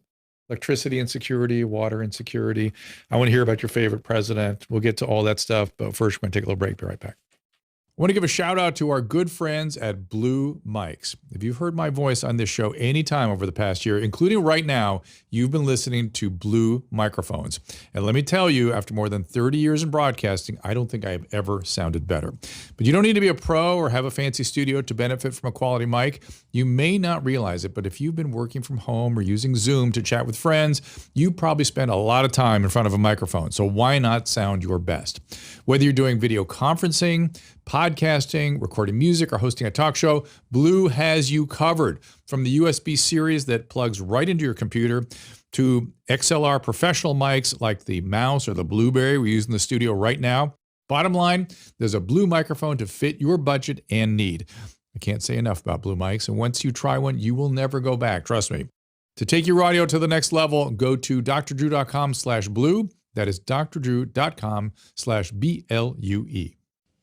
electricity insecurity, water insecurity. I want to hear about your favorite president. We'll get to all that stuff. But first, we're going to take a little break. Be right back. I want to give a shout out to our good friends at Blue Mics. If you've heard my voice on this show anytime over the past year, including right now, you've been listening to Blue microphones. And let me tell you, after more than 30 years in broadcasting, I don't think I have ever sounded better. But you don't need to be a pro or have a fancy studio to benefit from a quality mic. You may not realize it, but if you've been working from home or using Zoom to chat with friends, you probably spend a lot of time in front of a microphone. So why not sound your best? Whether you're doing video conferencing, podcasting, recording music, or hosting a talk show, Blue has you covered. From the USB series that plugs right into your computer to XLR professional mics like the Mouse or the Blueberry we use in the studio right now. Bottom line, there's a Blue microphone to fit your budget and need. I can't say enough about Blue mics, and once you try one, you will never go back. Trust me. To take your audio to the next level, go to drdrew.com/blue. That is drdrew.com/BLUE.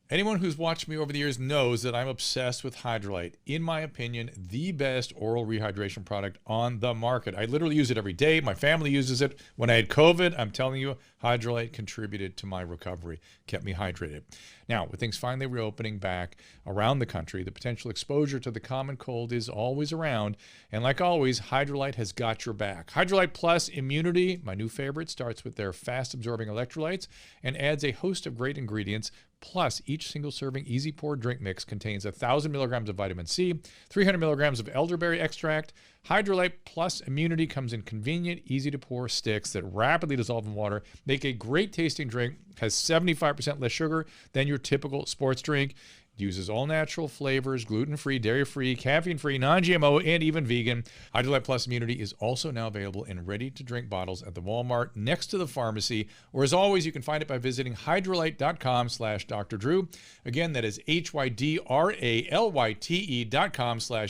Anyone who's watched me over the years knows that I'm obsessed with Hydrolyte. In my opinion, the best oral rehydration product on the market. I literally use it every day. My family uses it. When I had COVID, I'm telling you, Hydrolyte contributed to my recovery, kept me hydrated. Now, with things finally reopening back around the country, the potential exposure to the common cold is always around. And like always, Hydrolyte has got your back. Hydrolyte Plus Immunity, my new favorite, starts with their fast-absorbing electrolytes and adds a host of great ingredients. Plus, each single serving easy pour drink mix contains 1,000 milligrams of vitamin C, 300 milligrams of elderberry extract. Hydrolyte Plus Immunity comes in convenient, easy to pour sticks that rapidly dissolve in water, make a great tasting drink, has 75% less sugar than your typical sports drink. It uses all natural flavors, gluten-free, dairy-free, caffeine-free, non-GMO, and even vegan. Hydrolyte Plus Immunity is also now available in ready-to-drink bottles at the Walmart next to the pharmacy, or as always, you can find it by visiting hydrolyte.com/drdrew. Again, that is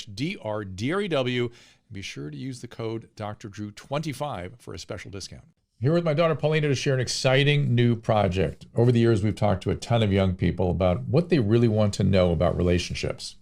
HYDRALYTE.com/DRDREW. Be sure to use the code DRDrew25 for a special discount. Here with my daughter Paulina to share an exciting new project. Over the years, we've talked to a ton of young people about what they really want to know about relationships.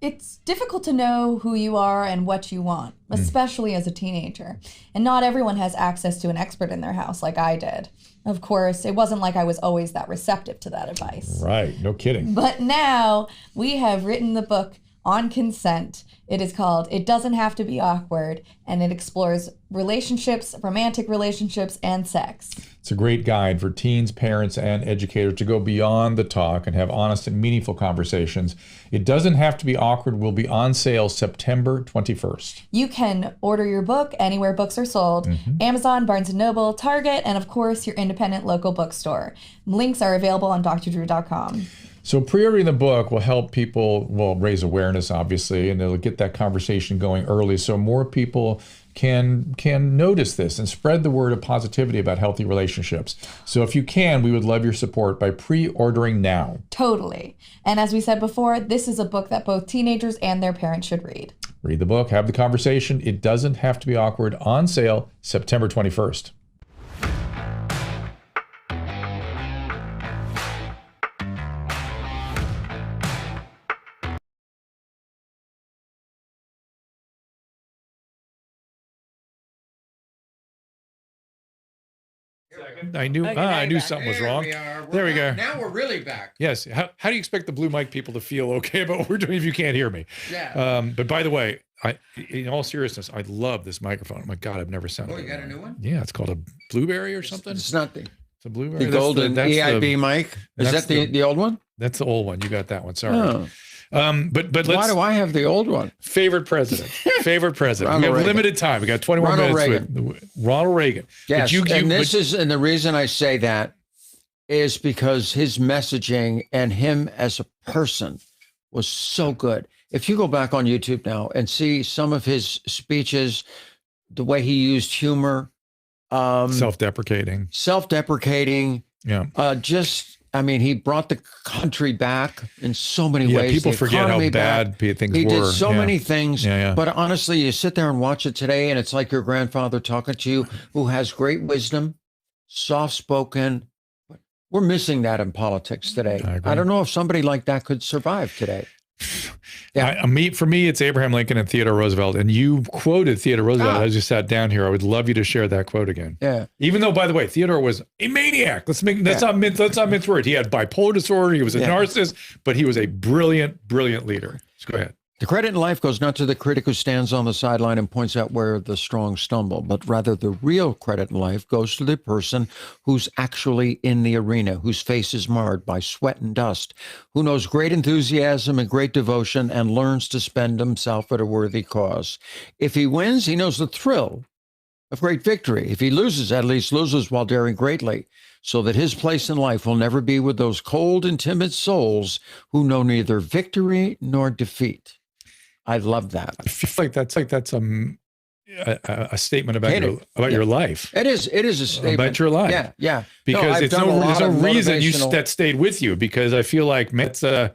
It's difficult to know who you are and what you want, especially as a teenager. And not everyone has access to an expert in their house like I did. Of course, it wasn't like I was always that receptive to that advice. Right, no kidding. But now we have written the book on consent. It is called It Doesn't Have to Be Awkward, and it explores relationships, romantic relationships, and sex. It's a great guide for teens, parents, and educators to go beyond the talk and have honest and meaningful conversations. It Doesn't Have to Be Awkward will be on sale September 21st. You can order your book anywhere books are sold. Amazon, Barnes & Noble, Target, and of course, your independent local bookstore. Links are available on drdrew.com. So pre-ordering the book will help people, well, raise awareness, obviously, and it'll get that conversation going early so more people can notice this and spread the word of positivity about healthy relationships. So if you can, we would love your support by pre-ordering now. Totally. And as we said before, this is a book that both teenagers and their parents should read. Read the book, have the conversation. It Doesn't Have to Be Awkward, on sale September 21st. I knew something was wrong. There we go. Now we're really back. Yes. How do you expect the Blue Mic people to feel okay about what we're doing if you can't hear me? Yeah. But by the way, in all seriousness, I love this microphone. Oh my God, I've never sounded. Oh, you got a new one? Yeah, it's called a Blueberry or something. It's not the It's a Blueberry. golden EIB mic. Is that the old one? That's the old one. You got that one. Sorry. Oh. But let's. Why do I have the old one? Favorite president. Favorite president. We have Reagan. limited time. We got 21 Ronald minutes with Ronald Reagan. Yes, and the reason I say that is because his messaging and him as a person was so good. If you go back on YouTube now and see some of his speeches, the way he used humor, self-deprecating. Yeah. He brought the country back in so many ways. People The forget how economy bad back. things He were. did so many things. Yeah. But honestly, you sit there and watch it today, and it's like your grandfather talking to you, who has great wisdom, soft-spoken. We're missing that in politics today. I don't know if somebody like that could survive today. Yeah. For me, it's Abraham Lincoln and Theodore Roosevelt. And you quoted Theodore Roosevelt as you sat down here. I would love you to share that quote again. Yeah. Even though, by the way, Theodore was a maniac. Let's not mince words. He had bipolar disorder. He was a narcissist, but he was a brilliant leader. Just go ahead. The credit in life goes not to the critic who stands on the sideline and points out where the strong stumble, but rather the real credit in life goes to the person who's actually in the arena, whose face is marred by sweat and dust, who knows great enthusiasm and great devotion and learns to spend himself at a worthy cause. If he wins, he knows the thrill of great victory. If he loses, at least loses while daring greatly, so that his place in life will never be with those cold and timid souls who know neither victory nor defeat. I love that. I feel like that's a statement about your life. It is a statement about your life. Yeah. Because there's no reason that stayed with you. Because I feel like it's well,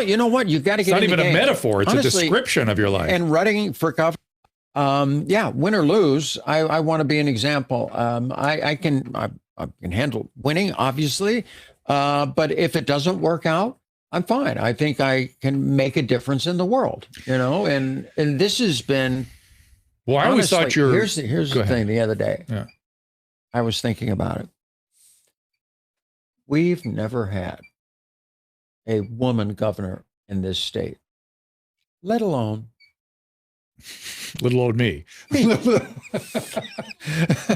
you know what? You got to get. It's not even a metaphor. It's honestly, a description of your life. And running for governor. Win or lose, I want to be an example. I can handle winning, obviously, but if it doesn't work out, I'm fine. I think I can make a difference in the world, and this has been. Well, I always thought here's the thing. The other day, I was thinking about it. We've never had a woman governor in this state, let alone little old me.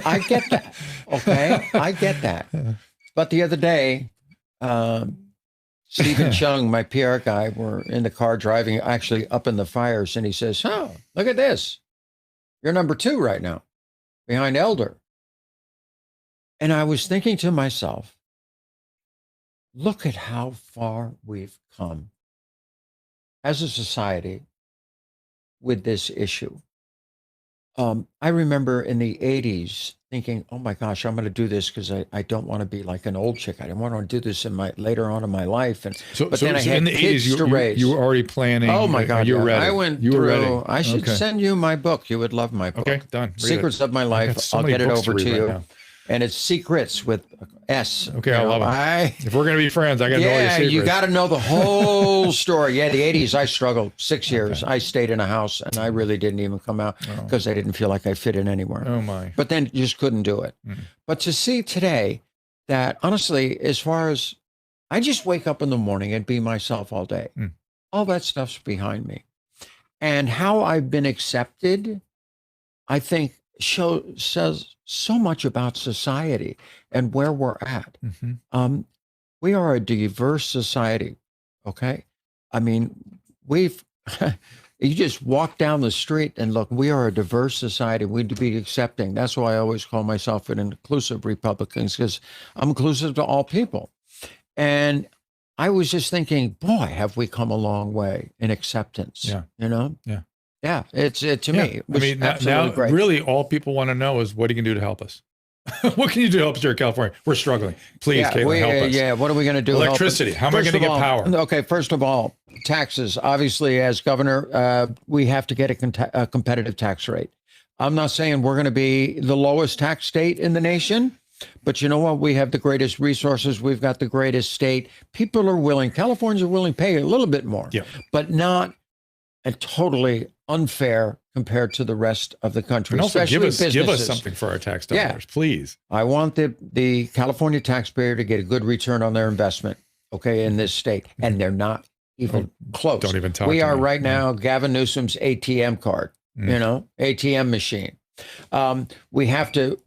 I get that. Okay, I get that. But the other day. Stephen Chung, my PR guy, were in the car driving actually up in the fires, and he says, "Oh, look at this. You're number 2 right now, behind Elder." And I was thinking to myself, look at how far we've come as a society with this issue. I remember in the 80s thinking, oh my gosh, I'm going to do this because I don't want to be like an old chick. I didn't want to do this later on in my life. But then I had in the kids 80s, to raise. You were already planning. Oh my God. You were ready. I went you through. Were ready. I should send you my book. You would love my book. Okay, done. Read Secrets it. of My Life. So I'll many get it books over to to read you. right and it's secrets with S. Okay, I love it. If we're going to be friends, I got to know all your secrets. You got to know the whole story. Yeah, the 80s, I struggled 6 years. I stayed in a house, and I really didn't even come out because I didn't feel like I fit in anywhere. Oh, my. But then you just couldn't do it. But to see today that, honestly, as far as I just wake up in the morning and be myself all day, all that stuff's behind me. And how I've been accepted, I think, says so much about society and where we're at. We are a diverse society, okay? I mean, you just walk down the street and look, we are a diverse society. We need to be accepting. That's why I always call myself an inclusive Republican, because I'm inclusive to all people. And I was just thinking, boy, have we come a long way in acceptance, you know? Yeah, it's to me. It was absolutely great. Really, all people want to know is, what are you going to do to help us? What can you do to help us here in California? We're struggling. Please, Caitlyn, help us. Yeah, what are we going to do? Electricity. How am I going to get power? Okay, first of all, taxes. Obviously, as governor, we have to get a competitive tax rate. I'm not saying we're going to be the lowest tax state in the nation, but you know what? We have the greatest resources. We've got the greatest state. People are willing. Californians are willing to pay a little bit more, but not totally unfair compared to the rest of the country. And also give us businesses. Something for our tax dollars, please. I want the California taxpayer to get a good return on their investment, okay, in this state. And they're not even close. Don't even talk We to are me. right now Gavin Newsom's ATM card, ATM machine. We have to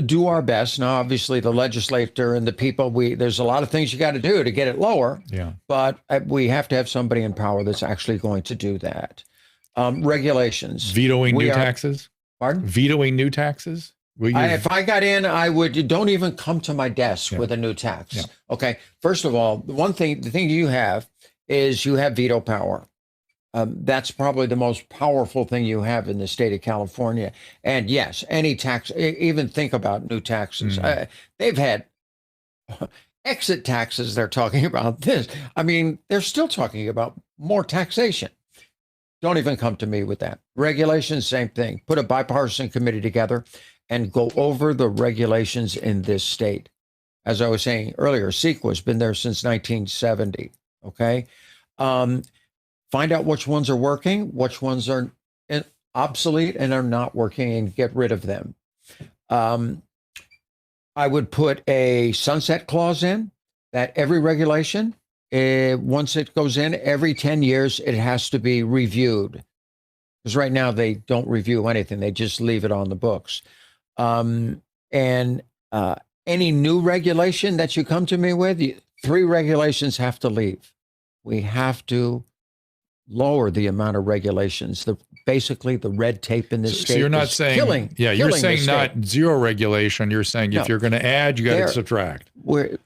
do our best. Now, obviously, the legislator and the people, there's a lot of things you got to do to get it lower. But we have to have somebody in power that's actually going to do that. Regulations. Vetoing new taxes? Pardon? Vetoing new taxes? If I got in, I would. Don't even come to my desk with a new tax. Okay. First of all, the thing you have is you have veto power. That's probably the most powerful thing you have in the state of California. And yes, any tax, even think about new taxes. They've had exit taxes. They're talking about this. I mean, they're still talking about more taxation. Don't even come to me with that. Regulations, same thing. Put a bipartisan committee together and go over the regulations in this state. As I was saying earlier, CEQA's been there since 1970, okay? Find out which ones are working, which ones are obsolete and are not working, and get rid of them. I would put a sunset clause in that every regulation, once it goes in, every 10 years, it has to be reviewed. Because right now they don't review anything. They just leave it on the books. And any new regulation that you come to me with, 3 regulations have to leave. We have to lower the amount of regulations. Basically, the red tape in this state. So you're not saying killing. You're saying not zero regulation. You're saying if you're going to add, you got to subtract. You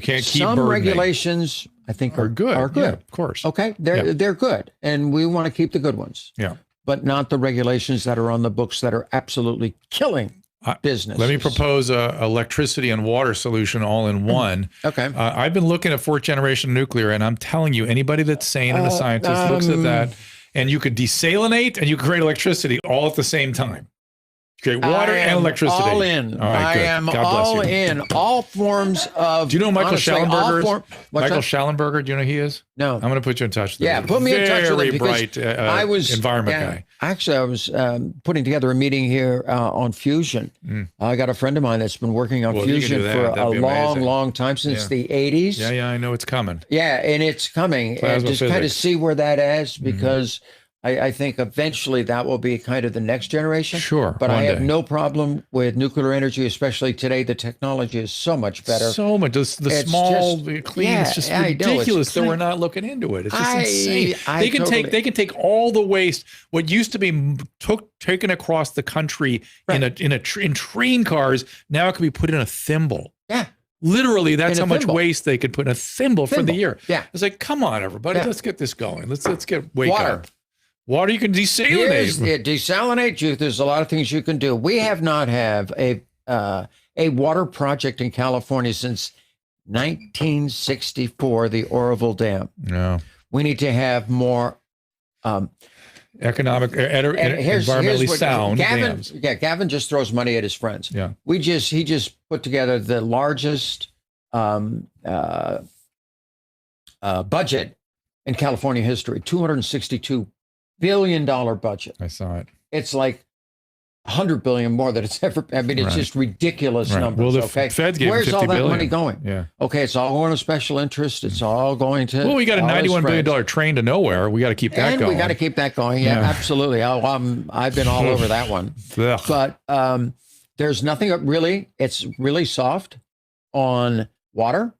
can't keep some burdening. Regulations, I think, are good. Yeah, of course. Okay, they're good, and we want to keep the good ones. Yeah, but not the regulations that are on the books that are absolutely killing business. Let me propose a electricity and water solution all in one. Okay. I've been looking at 4th generation nuclear, and I'm telling you, anybody that's sane and a scientist looks at that, and you could desalinate and you could create electricity all at the same time. Create water and electricity. All in. All right, I am all in. All forms of. Do you know Michael Schallenberger? Michael that? Schallenberger, do you know who he is? No. I'm going to put you in touch with him. Yeah, put me in touch with him. Very bright environment guy. Actually, I was putting together a meeting here on fusion. I got a friend of mine that's been working on fusion for a long time, since the 80s. Yeah, I know it's coming. Yeah, and it's coming. Plasma and just physics. kind of see where that is, because I think eventually that will be kind of the next generation. Sure. But I have no problem with nuclear energy, especially today. The technology is so much better. So much. The small, clean, it's just ridiculous that we're not looking into it. It's just insane. They can take all the waste, what used to be taken across the country in train cars, now it can be put in a thimble. Yeah. Literally, that's how much waste they could put in a thimble for the year. Yeah. It's like, come on, everybody, let's get this going. Let's wake Water. up. Water you can desalinate. Desalinate. There's a lot of things you can do. We have not have a water project in California since 1964, the Oroville Dam. No. We need to have more. And Economic, here's environmentally what sound Gavin, dams. yeah, Gavin just throws money at his friends. Yeah. He just put together the largest budget in California history, $262 billion budget. I saw it. It's like 100 billion more than it's ever. I mean, it's just ridiculous numbers. Well, the okay, Feds gave where's him $50 all that billion. money going? Yeah. Okay, it's all going to special interest. It's all going to. Well, we got a all his $91 billion friends. train to nowhere. We got to keep that And going. we got to keep that going. Yeah, Yeah. absolutely. I've been all over that one. Ugh. But there's nothing really. It's really soft on water,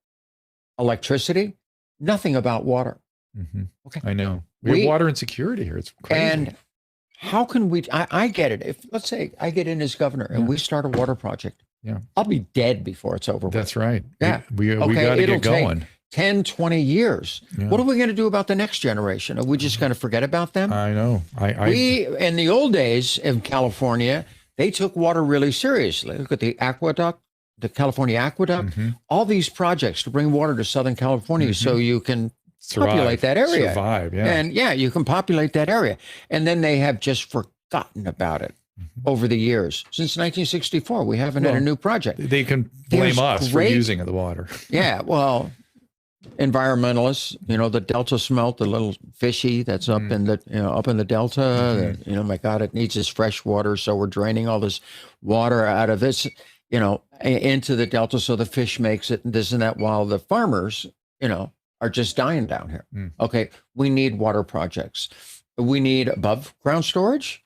electricity. Nothing about water. Mhm. Okay. I know. We have water insecurity here. It's crazy. And how can we? I get it. If let's say I get in as governor and we start a water project, Yeah. I'll be dead before it's over. That's right. Yeah. We Okay, got to it'll get going. take 10, 20 years. Yeah. What are we going to do about the next generation? Are we just going to forget about them? I know. We, in the old days in California, they took water really seriously. Look at the aqueduct, the California aqueduct, Mhm. all these projects to bring water to Southern California so you can populate that area. Survive, yeah. And yeah, you can populate that area. And then they have just forgotten about it over the years. Since 1964, we haven't had a new project. They can blame There's us for great- using the water. Yeah, well, environmentalists, the Delta smelt, the little fishy that's up in the up in the Delta. that, my God, it needs this fresh water, so we're draining all this water out of this, into the Delta, so the fish makes it and this and that. While the farmers, are just dying down here. Okay, we need water projects. We need above ground storage,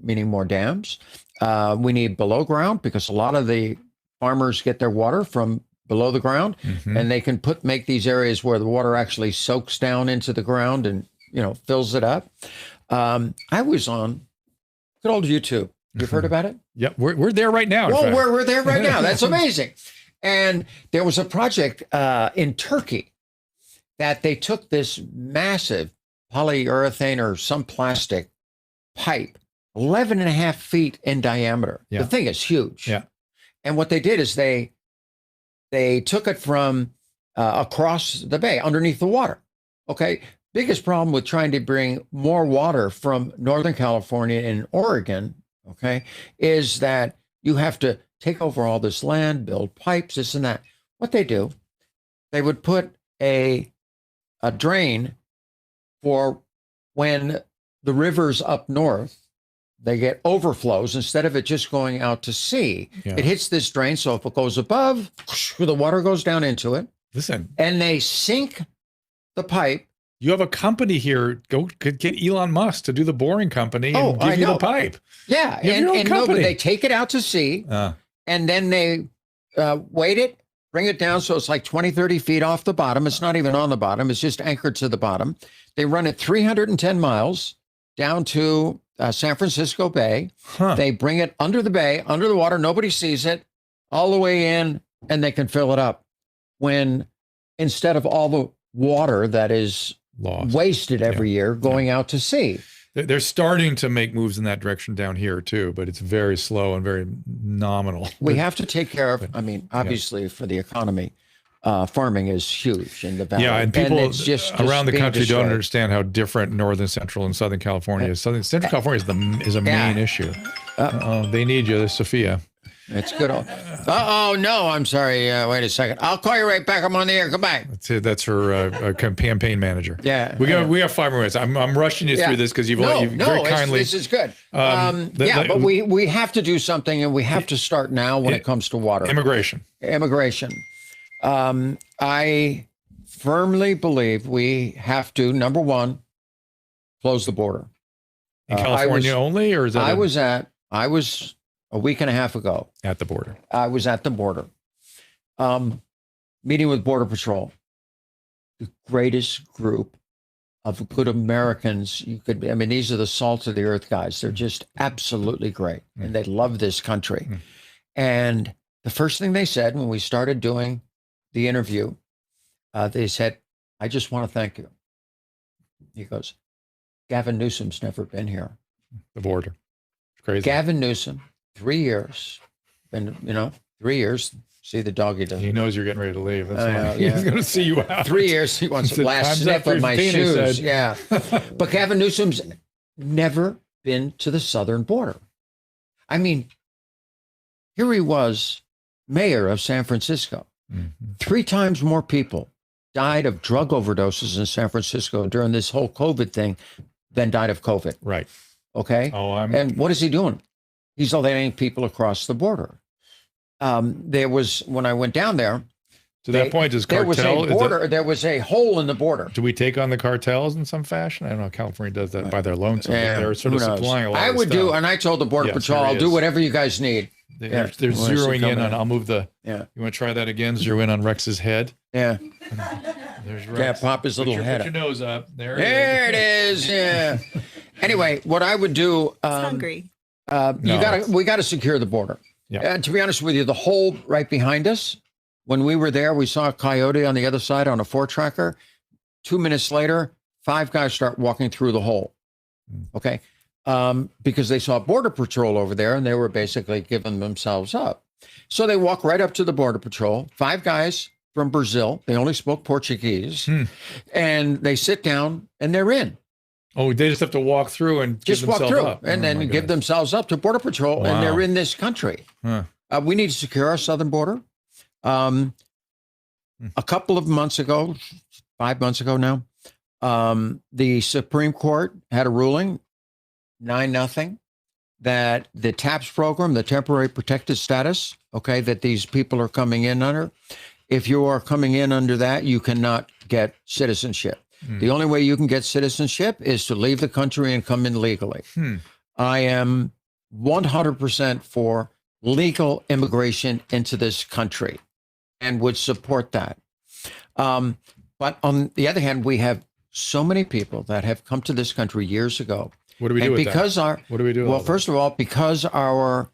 meaning more dams. We need below ground because a lot of the farmers get their water from below the ground, and they can make these areas where the water actually soaks down into the ground and fills it up. I was on good old YouTube. You've heard about it? Yep, we're there right now. in Well, fact. we're there right now. That's amazing. And there was a project in Turkey that they took this massive polyurethane or some plastic pipe, 11 and a half feet in diameter. Yeah. The thing is huge. Yeah. And what they did is they took it from across the bay, underneath the water. Okay. Biggest problem with trying to bring more water from Northern California and Oregon, okay, is that you have to take over all this land, build pipes, this and that. What they do, they would put a drain for when the rivers up north, they get overflows. Instead of it just going out to sea, it hits this drain. So if it goes above, the water goes down into it. Listen, And they sink the pipe. you have a company here. Could get Elon Musk to do the boring company and Oh, give I you know. the pipe. Yeah. You have your own And no, but company. they take it out to sea and then they weight it, bring it down. So it's like 20, 30 feet off the bottom. It's not even on the bottom. It's just anchored to the bottom. They run it 310 miles down to San Francisco Bay. Huh. They bring it under the bay, under the water. Nobody sees it all the way in, and they can fill it up when instead of all the water that is Lost. wasted every year going out to sea. They're starting to make moves in that direction down here too, but it's very slow and very nominal. We have to take care of, obviously for the economy, farming is huge in the valley. Yeah, and people it's just around the being country destroyed. don't understand how different Northern, Central, and Southern California is. Central California is a main issue. They need you, Sophia. It's good. Oh no, I'm sorry. Wait a second. I'll call you right back. I'm on the air. Goodbye. That's her campaign manager. Yeah, we have 5 more minutes. I'm rushing you through this because you've very kindly. This is good. But we have to do something, and we have to start now when it comes to water. Immigration. I firmly believe we have to, number one, close the border. In California only, or is that I was a week and a half ago. at the border? I was at the border, meeting with Border Patrol, the greatest group of good Americans you could be. I mean, these are the salt of the earth guys. They're just absolutely great, and they love this country. And the first thing they said when we started doing the interview, they said, "I just want to thank you." He goes, "Gavin Newsom's never been here." The border. It's crazy. Gavin Newsom, 3 years, been 3 years. See the doggy does. He knows you're getting ready to leave. That's I why know, he's yeah. going to see you out. 3 years. He wants the last Time's sniff up for of my Tina shoes. said. Yeah. But Gavin Newsom's never been to the southern border. I mean, here he was, mayor of San Francisco. 3 times more people died of drug overdoses in San Francisco during this whole COVID thing than died of COVID. Right. Okay. And what is he doing? He's letting people across the border. There was, when I went down there, to that point, is there cartel? was a border. There was a hole in the border. Do we take on the cartels in some fashion? I don't know. California does that by their lonesome. They're sort of supplying a lot. I would do, and I told the border patrol, I'll do whatever you guys need. They're zeroing in on. I'll move the. Yeah. You want to try that again? Zero in on Rex's head. Yeah. There's Rex. Yeah, pop his little head. Put your nose up. There it is. Yeah. Anyway, what I would do. Hungry. We got to secure the border. Yeah. To be honest with you, the hole right behind us. When we were there, we saw a coyote on the other side on a 4-tracker. 2 minutes later, 5 guys start walking through the hole. Okay. Because they saw Border Patrol over there and they were basically giving themselves up. So they walk right up to the Border Patrol, 5 guys from Brazil. They only spoke Portuguese. And they sit down and they're in. Oh, they just have to walk through and just give walk themselves through up. and then give themselves up to Border Patrol. Wow. And they're in this country. We need to secure our southern border. A couple of months ago, 5 months ago now, the Supreme Court had a ruling, 9-0, that the TAPS program, the temporary protected status, okay, that these people are coming in under, if you are coming in under that, you cannot get citizenship. The only way you can get citizenship is to leave the country and come in legally. I am 100% for legal immigration into this country and would support that. But on the other hand, we have so many people that have come to this country years ago. What do we do with that? What do we do? Well, first of all, because our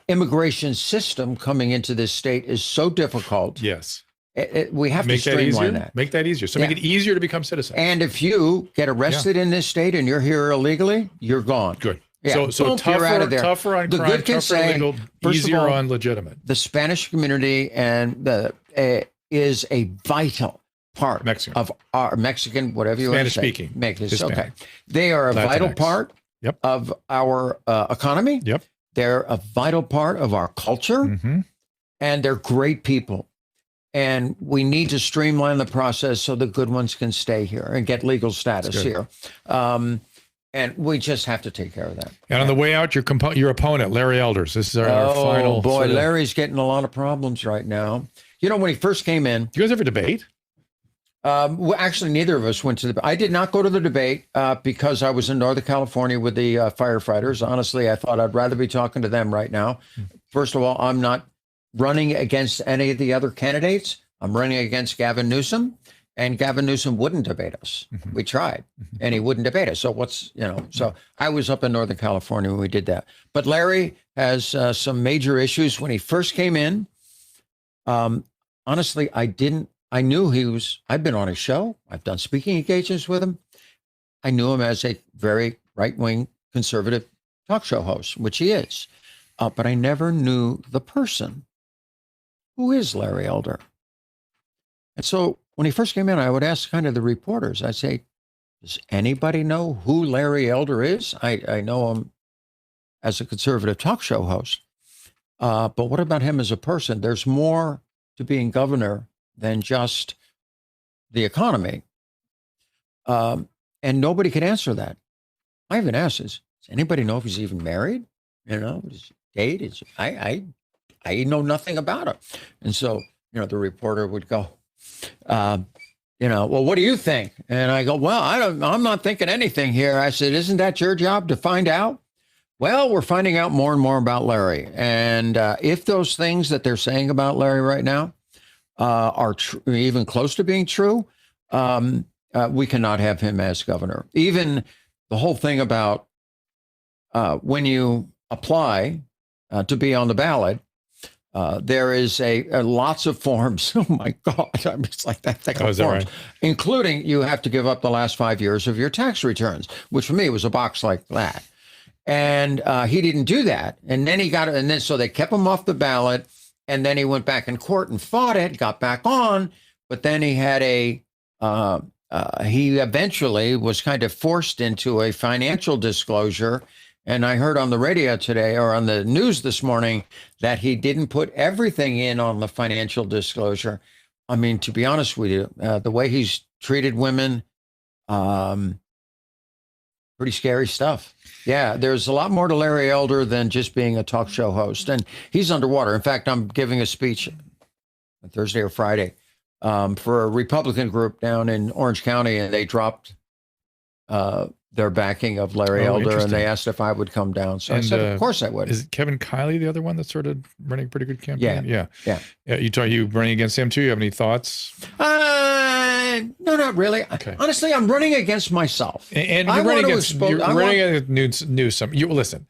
immigration system coming into this state is so difficult. Yes. We have to streamline that. Make that easier. So make it easier to become citizens. And if you get arrested in this state and you're here illegally, you're gone. Good. Yeah. So tougher on the crime, good can tougher say, legal, easier on legitimate. The Spanish community and is a vital part of our Mexican, whatever you want to say. Spanish speaking. Okay. They are a vital part of our economy. Yep. They're a vital part of our culture. And they're great people. And we need to streamline the process so the good ones can stay here and get legal status here. And we just have to take care of that. And on the way out, your opponent, Larry Elders. This is our final. Oh, boy, Larry's getting a lot of problems right now. You know, when he first came in. Do you guys ever debate? Well, actually, neither of us went to the. I did not go to the debate because I was in Northern California with the firefighters. Honestly, I thought I'd rather be talking to them right now. First of all, I'm not running against any of the other candidates. I'm running against Gavin Newsom, and Gavin Newsom wouldn't debate us. We tried, and he wouldn't debate us. So so I was up in Northern California when we did that. But Larry has some major issues. When he first came in, honestly, I knew I've been on his show. I've done speaking engagements with him. I knew him as a very right-wing conservative talk show host, which he is. But I never knew the person. Who is Larry Elder? And so when he first came in, I would ask kind of the reporters, I'd say, does anybody know who Larry Elder is? I know him as a conservative talk show host. But what about him as a person? There's more to being governor than just the economy. And nobody could answer that. I even asked, does anybody know if he's even married? You know, his date? I know nothing about it. And so, the reporter would go, well, what do you think? And I go, well, I'm not thinking anything here. I said, isn't that your job to find out? Well, we're finding out more and more about Larry. And if those things that they're saying about Larry right now are even close to being true, we cannot have him as governor. Even the whole thing about when you apply to be on the ballot, there is lots of forms. Oh my God! I'm just like that thick of forms, right? Including you have to give up the last 5 years of your tax returns, which for me was a box like that. And he didn't do that, and then he got it, and then so they kept him off the ballot, and then he went back in court and fought it, got back on, but then he had a he eventually was kind of forced into a financial disclosure. And I heard on the radio today or on the news this morning that he didn't put everything in on the financial disclosure. I mean, to be honest with you, the way he's treated women, pretty scary stuff. Yeah, there's a lot more to Larry Elder than just being a talk show host. And he's underwater. In fact, I'm giving a speech on Thursday or Friday for a Republican group down in Orange County, and they dropped their backing of Larry Elder, and they asked if I would come down. So I said, of course I would. Is Kevin Kiley the other one that's sort of running a pretty good campaign? Yeah. You running against him too? You have any thoughts? No, not really. Okay. Honestly, I'm running against myself. And you're running against Newsom. Listen,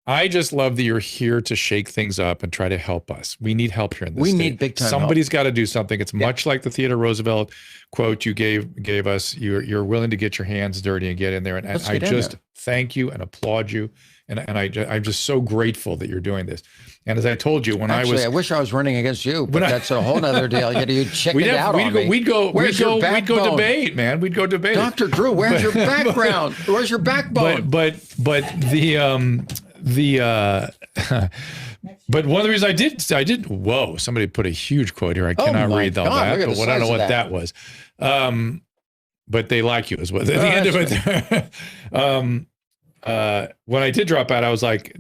I just love that you're here to shake things up and try to help us. We need help here in this state. We need big time Somebody's got to do something. It's much like the Theodore Roosevelt quote you gave us. You're willing to get your hands dirty and get in there. And I just thank you and applaud you. And I'm just so grateful that you're doing this. And as I told you, I wish I was running against you, but that's a whole other deal. You chickened out on me. We'd go debate, man. We'd go debate. Dr. Drew, where's your background? Where's your backbone? But but one of the reasons I did. Whoa! Somebody put a huge quote here. I cannot read all that, but I don't know what that was. But they like you, is what at the end of it. When I did drop out, I was like,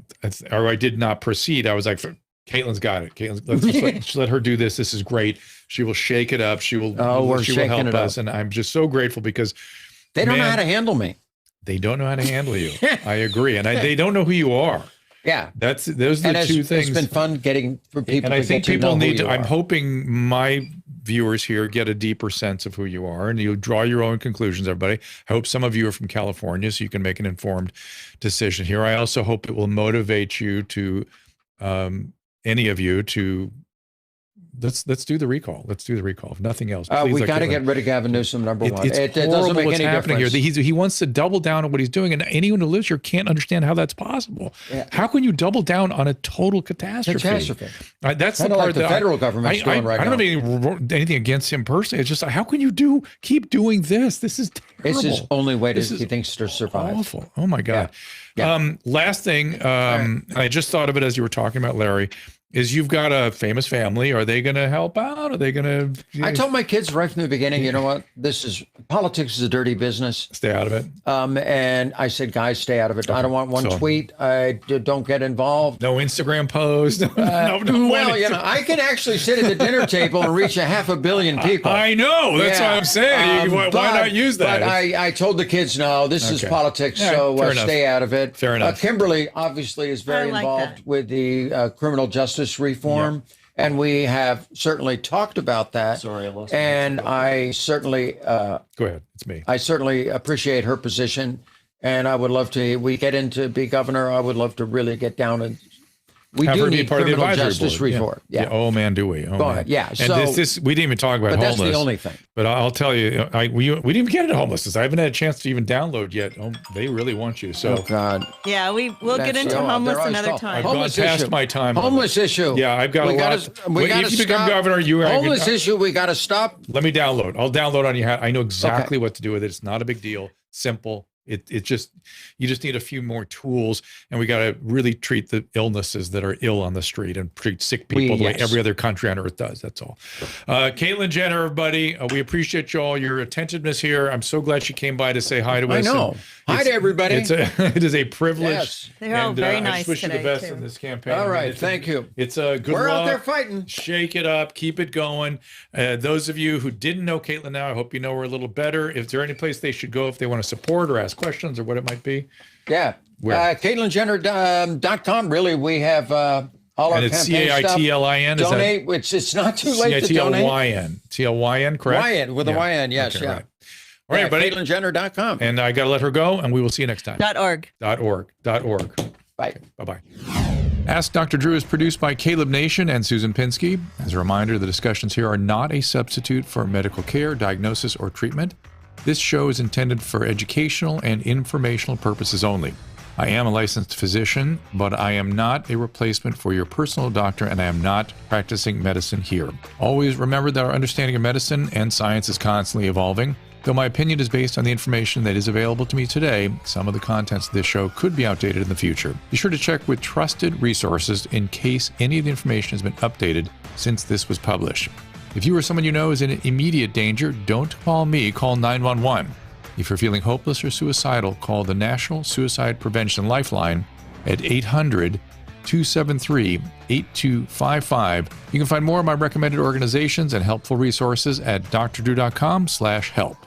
or I did not proceed. I was like, Caitlyn's got it. Let's let her do this. This is great. She will shake it up. She will help us, and I'm just so grateful because they don't know how to handle me. They don't know how to handle you. I agree, and they don't know who you are. Yeah, those are the two things. It's been fun getting for people. And I think people need to. I'm hoping my viewers here get a deeper sense of who you are, and you draw your own conclusions. Everybody, I hope some of you are from California, so you can make an informed decision here. I also hope it will motivate you to, any of you to. Let's do the recall. Let's do the recall. If nothing else, we got to get rid of Gavin Newsom. Number one, it doesn't make any difference here. He wants to double down on what he's doing, and anyone who lives here can't understand how that's possible. Yeah. How can you double down on a total catastrophe? That's the part like the federal government's doing right now. I don't have anything against him personally. It's just how can you keep doing this? This is terrible. It's his only way he thinks to survive. Awful. Oh my God. Yeah. Last thing, I just thought of it as you were talking about Larry. Is you've got a famous family. Are they going to help out? Are they going to? I told my kids right from the beginning, you know what? Politics is a dirty business. Stay out of it. And I said, guys, stay out of it. Okay. I don't want one tweet. I don't get involved. No Instagram post. I can actually sit at the dinner table and reach 500 million people. I know. That's what I'm saying. Why not use that? But I told the kids, no, this is politics, so stay out of it. Fair enough. Kimberly obviously is very involved with the criminal justice reform, and we have certainly talked about that. Sorry, I lost. And I certainly go ahead. It's me. I certainly appreciate her position, and I would love to. We get into be governor. I would love to really get down and. We do need criminal justice reform. Yeah. Oh man, do we? Oh, man. Yeah. And this we didn't even talk about homeless. That's the only thing. But I'll tell you, we didn't even get into homelessness. I haven't had a chance to even download yet. They really want you. So. Oh God. Yeah, we'll get into homeless another time. I've gone past my time. Homeless issue. Yeah, I've got a lot. If you become governor, homeless issue. We got to stop. Let me download. I'll download on your hat. I know exactly what to do with it. It's not a big deal. Simple. You just need a few more tools, and we got to really treat the illnesses that are ill on the street and treat sick people the way every other country on earth does. That's all. Caitlyn Jenner, everybody, we appreciate you all your attentiveness here. I'm so glad she came by to say hi to us. I know. Hi to everybody. It is a privilege. Yes. They're all very nice. I just wish you the best in this campaign. All right, thank you. It's a good. We're out there fighting. Shake it up. Keep it going. Those of you who didn't know Caitlyn now, I hope you know her a little better. Is there any place they should go if they want to support or ask questions or what it might be? Yeah. CaitlynJenner.com. Really, we have all our campaign stuff. CAITLIN. Donate. It's not too late to donate. CAITLYN, correct? YN, with a YN, yes. Okay, yeah. Right. All right, buddy. CaitlynJenner.com. And I got to let her go, and we will see you next time. .org. .org. Bye. Bye-bye. Ask Dr. Drew is produced by Caleb Nation and Susan Pinsky. As a reminder, the discussions here are not a substitute for medical care, diagnosis, or treatment. This show is intended for educational and informational purposes only. I am a licensed physician, but I am not a replacement for your personal doctor, and I am not practicing medicine here. Always remember that our understanding of medicine and science is constantly evolving. Though my opinion is based on the information that is available to me today, some of the contents of this show could be outdated in the future. Be sure to check with trusted resources in case any of the information has been updated since this was published. If you or someone you know is in immediate danger, don't call me, call 911. If you're feeling hopeless or suicidal, call the National Suicide Prevention Lifeline at 800-273-8255. You can find more of my recommended organizations and helpful resources at drdrew.com/help.